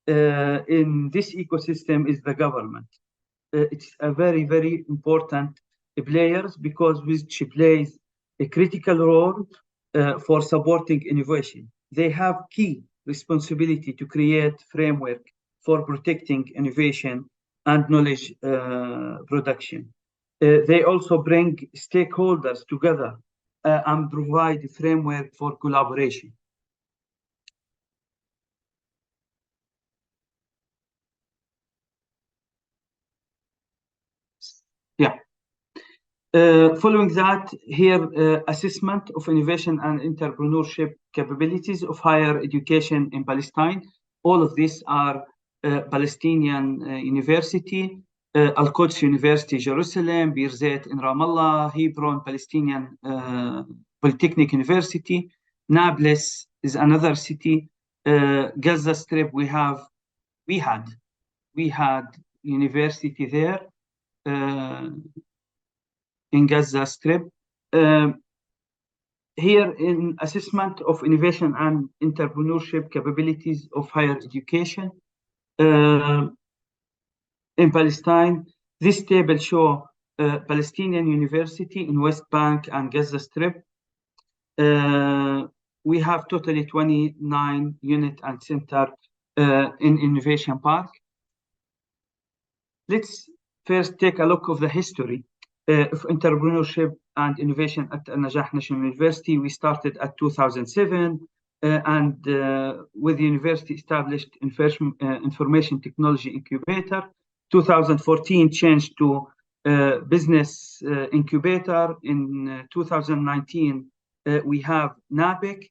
in this ecosystem is the government. It's a very, very important players because which plays a critical role for supporting innovation. They have key responsibility to create framework for protecting innovation and knowledge production. They also bring stakeholders together and provide a framework for collaboration. Yeah. Following that, here, assessment of innovation and entrepreneurship capabilities of higher education in Palestine. All of these are Palestinian University, Al-Quds University, Jerusalem, Birzeit in Ramallah, Hebron, Palestinian Polytechnic University, Nablus is another city, Gaza Strip, we had university there, in Gaza Strip. Here in assessment of innovation and entrepreneurship capabilities of higher education in Palestine, this table shows Palestinian University in West Bank and Gaza Strip. We have totally 29 unit and center in Innovation Park. Let's first take a look of the history of entrepreneurship and innovation at Al-Najah National University. We started at 2007 and with the university established information technology incubator. 2014 changed to business incubator. In 2019 we have NABIC,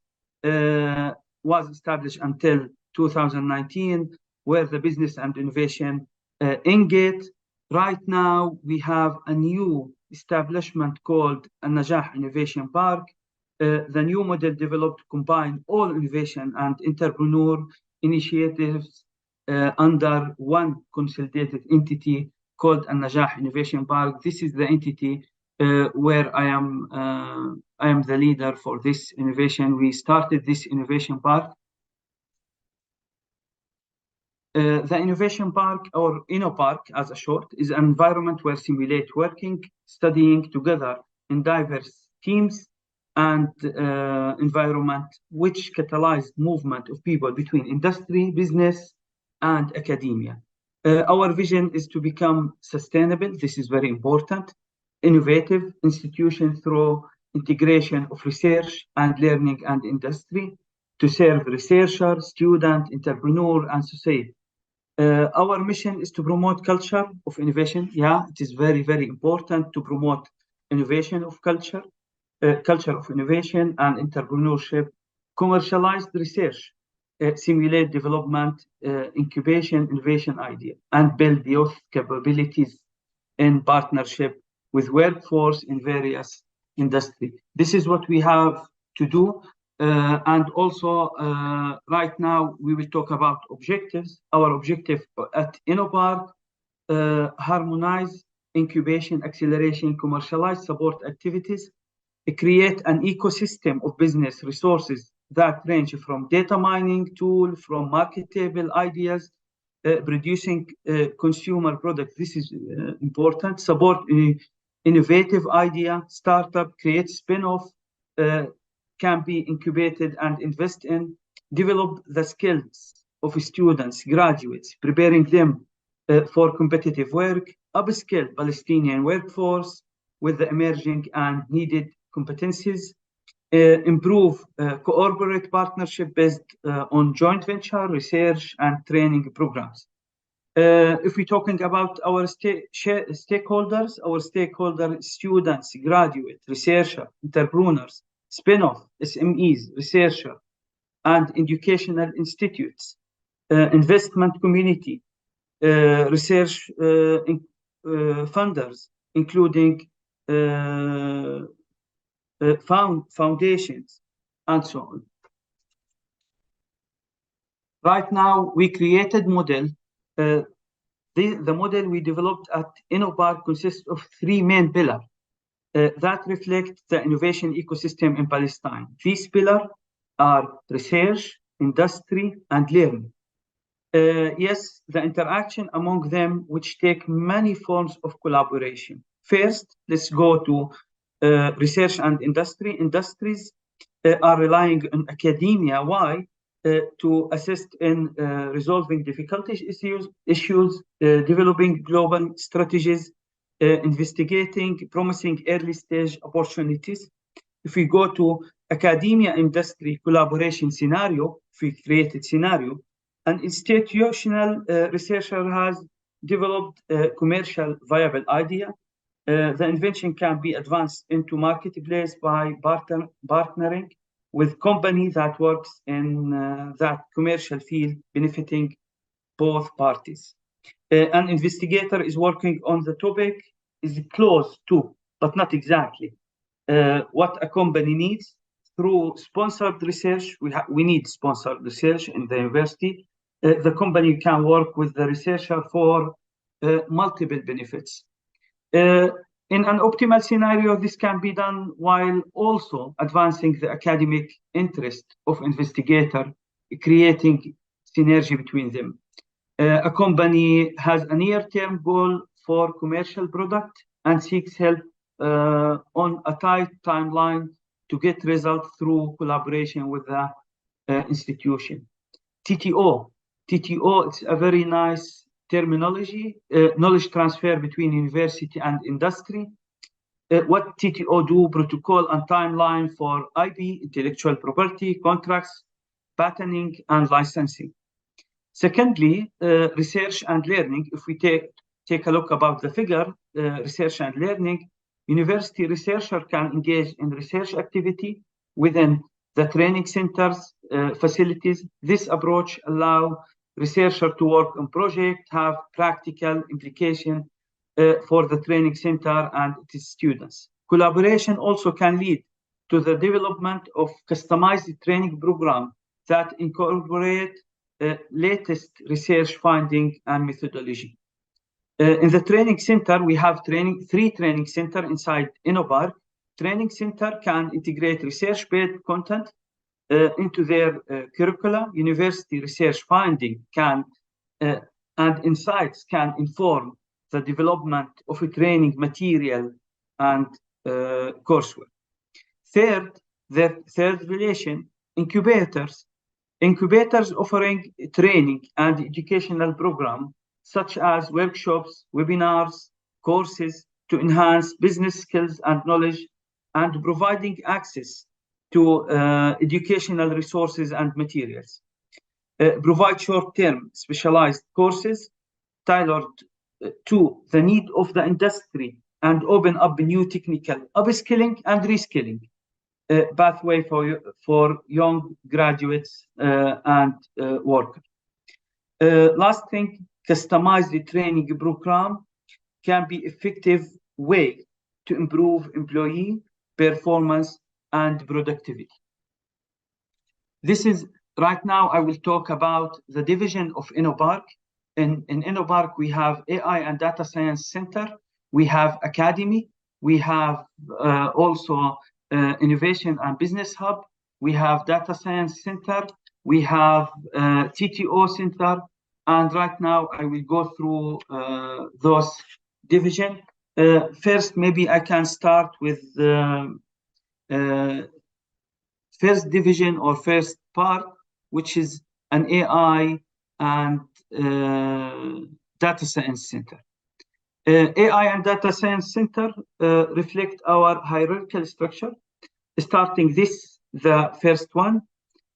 was established until 2019, where the business and innovation Engate. Right now, we have a new establishment called Al-Najah Innovation Park. The new model developed combine all innovation and entrepreneur initiatives under one consolidated entity called Al-Najah Innovation Park. This is the entity where I am the leader for this innovation. We started this innovation park. The Innovation Park, or InnoPark as a short, is an environment where simulate working, studying together in diverse teams and environment which catalyze movement of people between industry, business, and academia. Our vision is to become sustainable. This is very important. Innovative institution through integration of research and learning and industry to serve researcher, student, entrepreneur, and society. Our mission is to promote culture of innovation. Yeah, it is very, very important to promote innovation of culture, culture of innovation and entrepreneurship, commercialized research, simulate development, incubation, innovation idea, and build youth capabilities in partnership with workforce in various industries. This is what we have to do. And also, right now, we will talk about objectives. Our objective at InnoPark, harmonize incubation, acceleration, commercialize support activities, create an ecosystem of business resources that range from data mining tool, from marketable ideas, producing consumer products. This is important. Support innovative idea, startup, create spin-off, can be incubated and invest in, develop the skills of students, graduates, preparing them for competitive work, upskill Palestinian workforce with the emerging and needed competencies, improve cooperate partnership based on joint venture, research, and training programs. If we're talking about our stakeholders, students, graduates, researchers, entrepreneurs, spin-off, SMEs, researcher, and educational institutes, investment community, research funders, including foundations, and so on. Right now, we created model. The model we developed at InnoPark consists of three main pillars. That reflect the innovation ecosystem in Palestine. These pillars are research, industry, and learning. Yes, the interaction among them, which take many forms of collaboration. First, let's go to research and industry. Industries are relying on academia. Why? to assist in resolving difficulties issues, developing global strategies, investigating promising early stage opportunities. If we go to academia industry collaboration scenario, if we create a scenario, an institutional researcher has developed a commercial viable idea. The invention can be advanced into marketplace by partnering with company that works in that commercial field, benefiting both parties. An investigator is working on the topic, is close to, but not exactly, what a company needs. Through sponsored research, we need sponsored research in the university. The company can work with the researcher for multiple benefits. In an optimal scenario, this can be done while also advancing the academic interest of investigator, creating synergy between them. A company has a near-term goal for commercial product and seeks help on a tight timeline to get results through collaboration with the institution. TTO, it's a very nice terminology, knowledge transfer between university and industry. What TTO do, protocol and timeline for IP, intellectual property, contracts, patenting, and licensing. Secondly, research and learning. If we take a look about the figure, research and learning, university researcher can engage in research activity within the training centers, facilities. This approach allows researcher to work on project, have practical implication for the training center and its students. Collaboration also can lead to the development of customized training program that incorporate latest research finding and methodology. In the training center, we have three training centers inside InnoPark. Training center can integrate research-based content into their curricula. University research finding can and insights can inform the development of a training material and coursework. Third relation, incubators. Incubators offering training and educational program such as workshops, webinars, courses to enhance business skills and knowledge, and providing access to educational resources and materials. Provide short-term specialized courses tailored to the need of the industry and open up new technical upskilling and reskilling pathway for young graduates and workers. Last thing, customized training program can be effective way to improve employee performance and productivity. This is right now I will talk about the division of InnoPark. In InnoPark, we have AI and Data Science Center, we have Academy, we have also Innovation and Business Hub, we have Data Science Center, we have TTO Center, and right now I will go through those divisions. First, maybe I can start with the first division or first part, which is an AI and Data Science Center. AI and Data Science Center reflect our hierarchical structure. Starting this, the first one,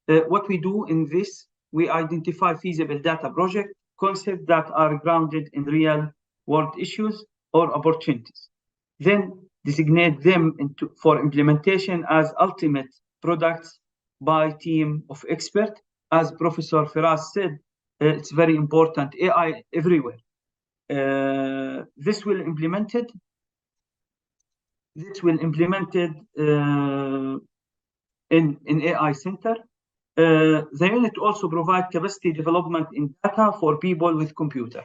what we do in this, we identify feasible data project concepts that are grounded in real world issues or opportunities. Then designate them for implementation as ultimate products by team of experts. As Professor Feras said, it's very important, AI everywhere. This will implemented in AI Center. The unit also provides capacity development in data for people with computer.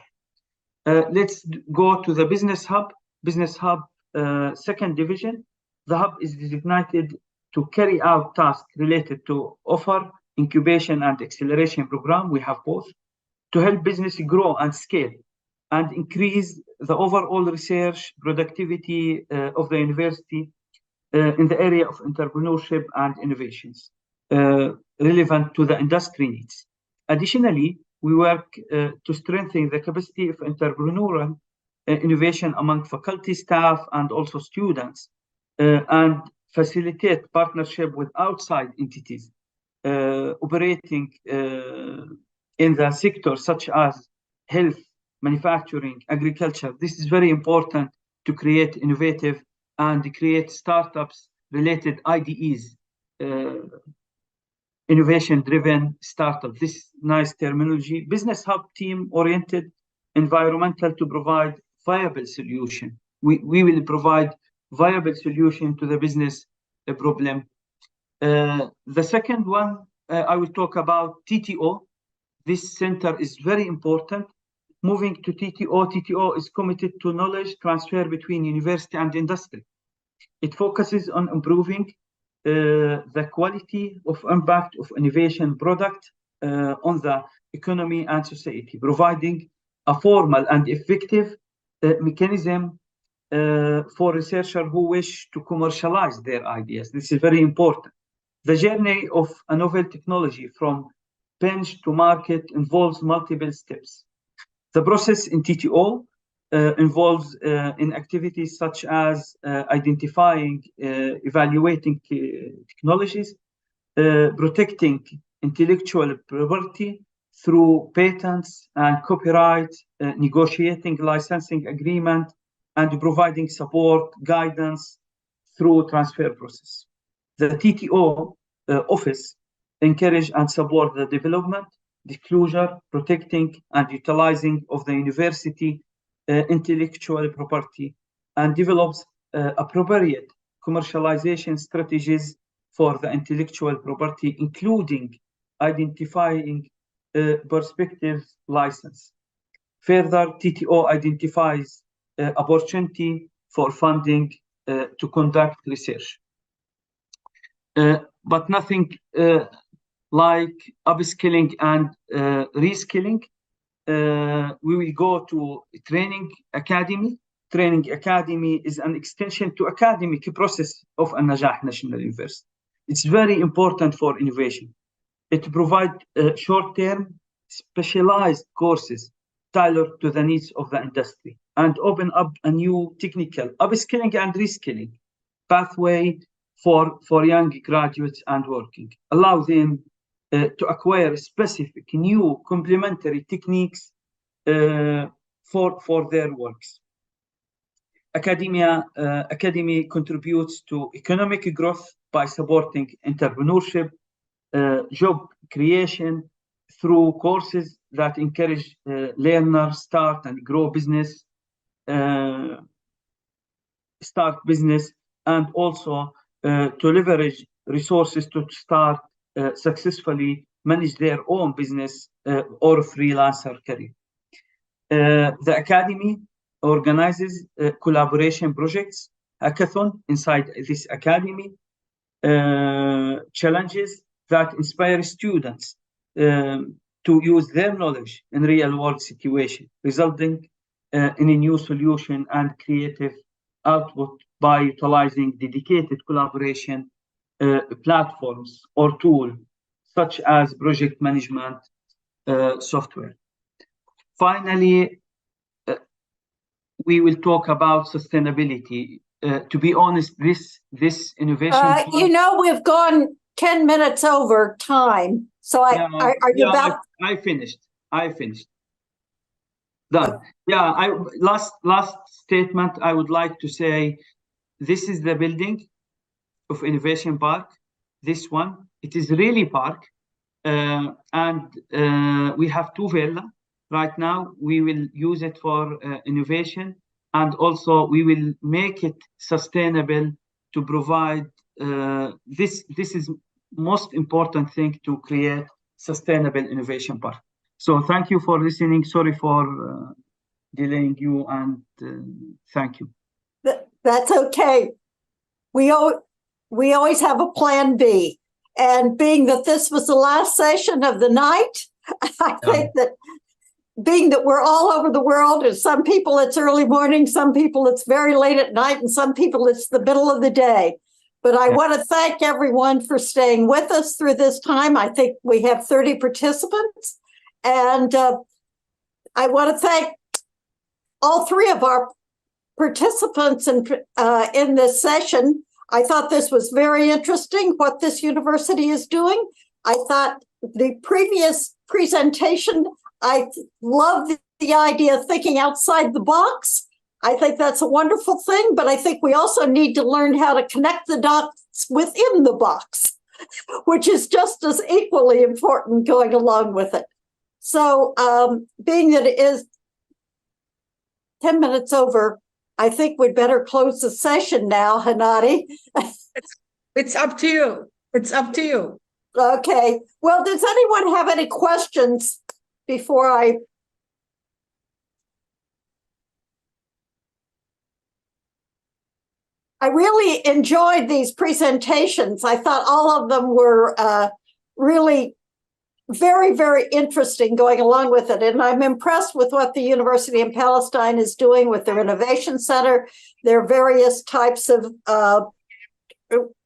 Let's go to the Business Hub. Business Hub, second division. The hub is designated to carry out tasks related to offer, incubation, and acceleration program. We have both to help business grow and scale and increase the overall research productivity of the university in the area of entrepreneurship and innovations. relevant to the industry needs. Additionally, we work to strengthen the capacity of entrepreneurial innovation among faculty, staff, and also students, and facilitate partnership with outside entities operating in the sector such as health, manufacturing, agriculture. This is very important to create innovative and create startups related IDEs, innovation-driven startup. This nice terminology. Business hub team oriented, environmental to provide viable solution. We will provide viable solution to the business problem. The second one, I will talk about TTO. This center is very important. Moving to TTO, TTO is committed to knowledge transfer between university and industry. It focuses on improving the quality of impact of innovation product on the economy and society, providing a formal and effective mechanism for researchers who wish to commercialize their ideas. This is very important. The journey of a novel technology from bench to market involves multiple steps. The process in TTO involves in activities such as identifying, evaluating technologies, protecting intellectual property through patents and copyright, negotiating licensing agreement, and providing support, guidance through transfer process. The TTO office encourage and support the development, disclosure, protecting, and utilizing of the university intellectual property, and develops appropriate commercialization strategies for the intellectual property, including identifying prospective license. Further, TTO identifies opportunity for funding to conduct research. But nothing like upskilling and reskilling. We will go to training academy. Training academy is an extension to academic process of An-Najah National University. It's very important for innovation. It provides short-term specialized courses tailored to the needs of the industry and open up a new technical upskilling and reskilling pathway for young graduates and working. Allow them to acquire specific new complementary techniques for their works. Academy contributes to economic growth by supporting entrepreneurship, job creation through courses that encourage learners start and grow business, and also to leverage resources to start successfully manage their own business or freelancer career. The Academy organizes collaboration projects, hackathon inside this Academy, challenges that inspire students to use their knowledge in real-world situation, resulting in a new solution and creative output by utilizing dedicated collaboration platforms or tools such as project management software. Finally, we will talk about sustainability. To be honest, this innovation. You know, we've gone 10 minutes over time. So are you about? I finished. Done. Yeah. Last statement. I would like to say, this is the building of Innovation Park. This one, it is really park, and we have 2 villas right now. We will use it for innovation, and also we will make it sustainable to provide. This is most important thing to create sustainable innovation park. So thank you for listening. Sorry for delaying you, and thank you. That's okay. We always have a plan B. And being that this was the last session of the night, I think that being that we're all over the world, and some people it's early morning, some people it's very late at night, and some people it's the middle of the day. But I want to thank everyone for staying with us through this time. I think we have 30 participants. And I want to thank all three of our participants in this session. I thought this was very interesting, what this university is doing. I thought the previous presentation, I love the idea of thinking outside the box. I think that's a wonderful thing, but I think we also need to learn how to connect the dots within the box, which is just as equally important going along with it. So being that it is 10 minutes over, I think we'd better close the session now, Hanadeh. It's up to you. It's up to you. Okay. Well, does anyone have any questions before I... I really enjoyed these presentations. I thought all of them were really very, very interesting going along with it. And I'm impressed with what the University in Palestine is doing with their Innovation Center, their various types of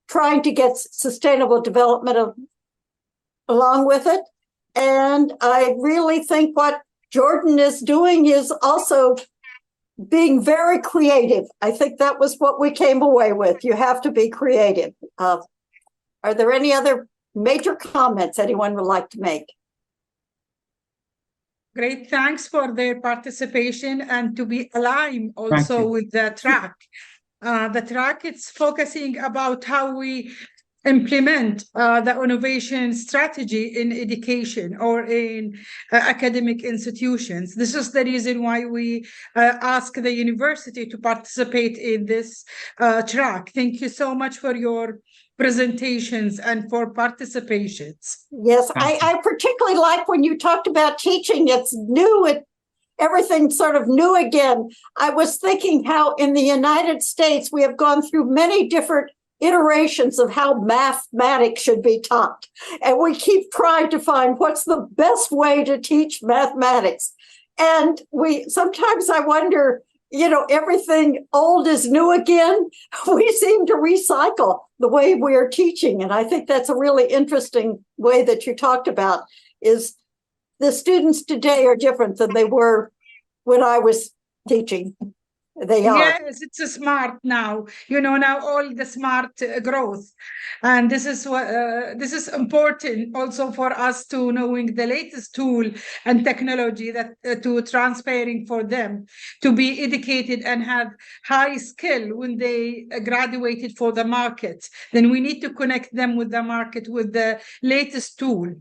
trying to get sustainable development along with it. And I really think what Jordan is doing is also being very creative. I think that was what we came away with. You have to be creative. Are there any other major comments anyone would like to make? Great, thanks for their participation and to be aligned also with the track. The track, it's focusing about how we implement the innovation strategy in education or in academic institutions. This is the reason why we ask the university to participate in this track. Thank you so much for your presentations and for participations. Yes, I particularly like when you talked about teaching. It's new, everything's sort of new again. I was thinking how in the United States, we have gone through many different iterations of how mathematics should be taught. And we keep trying to find what's the best way to teach mathematics. And sometimes I wonder, everything old is new again. We seem to recycle the way we're teaching. And I think that's a really interesting way that you talked about, is the students today are different than they were when I was teaching. They are. Yes, it's a smart now. Now all the smart growth, and this is important also for us to knowing the latest tool and technology that to transferring for them to be educated and have high skill when they graduated for the market. Then we need to connect them with the market with the latest tool.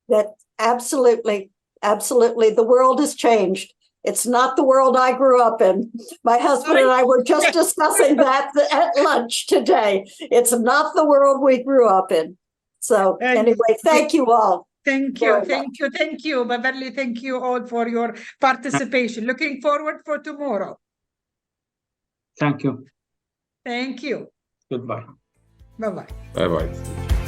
That absolutely, absolutely. The world has changed. It's not the world I grew up in. My husband and I were just discussing that at lunch today. It's not the world we grew up in. So anyway, thank you all. Thank you. Beverlee, thank you all for your participation. Looking forward for tomorrow. Thank you. Thank you. Goodbye. Bye-bye. Bye-bye.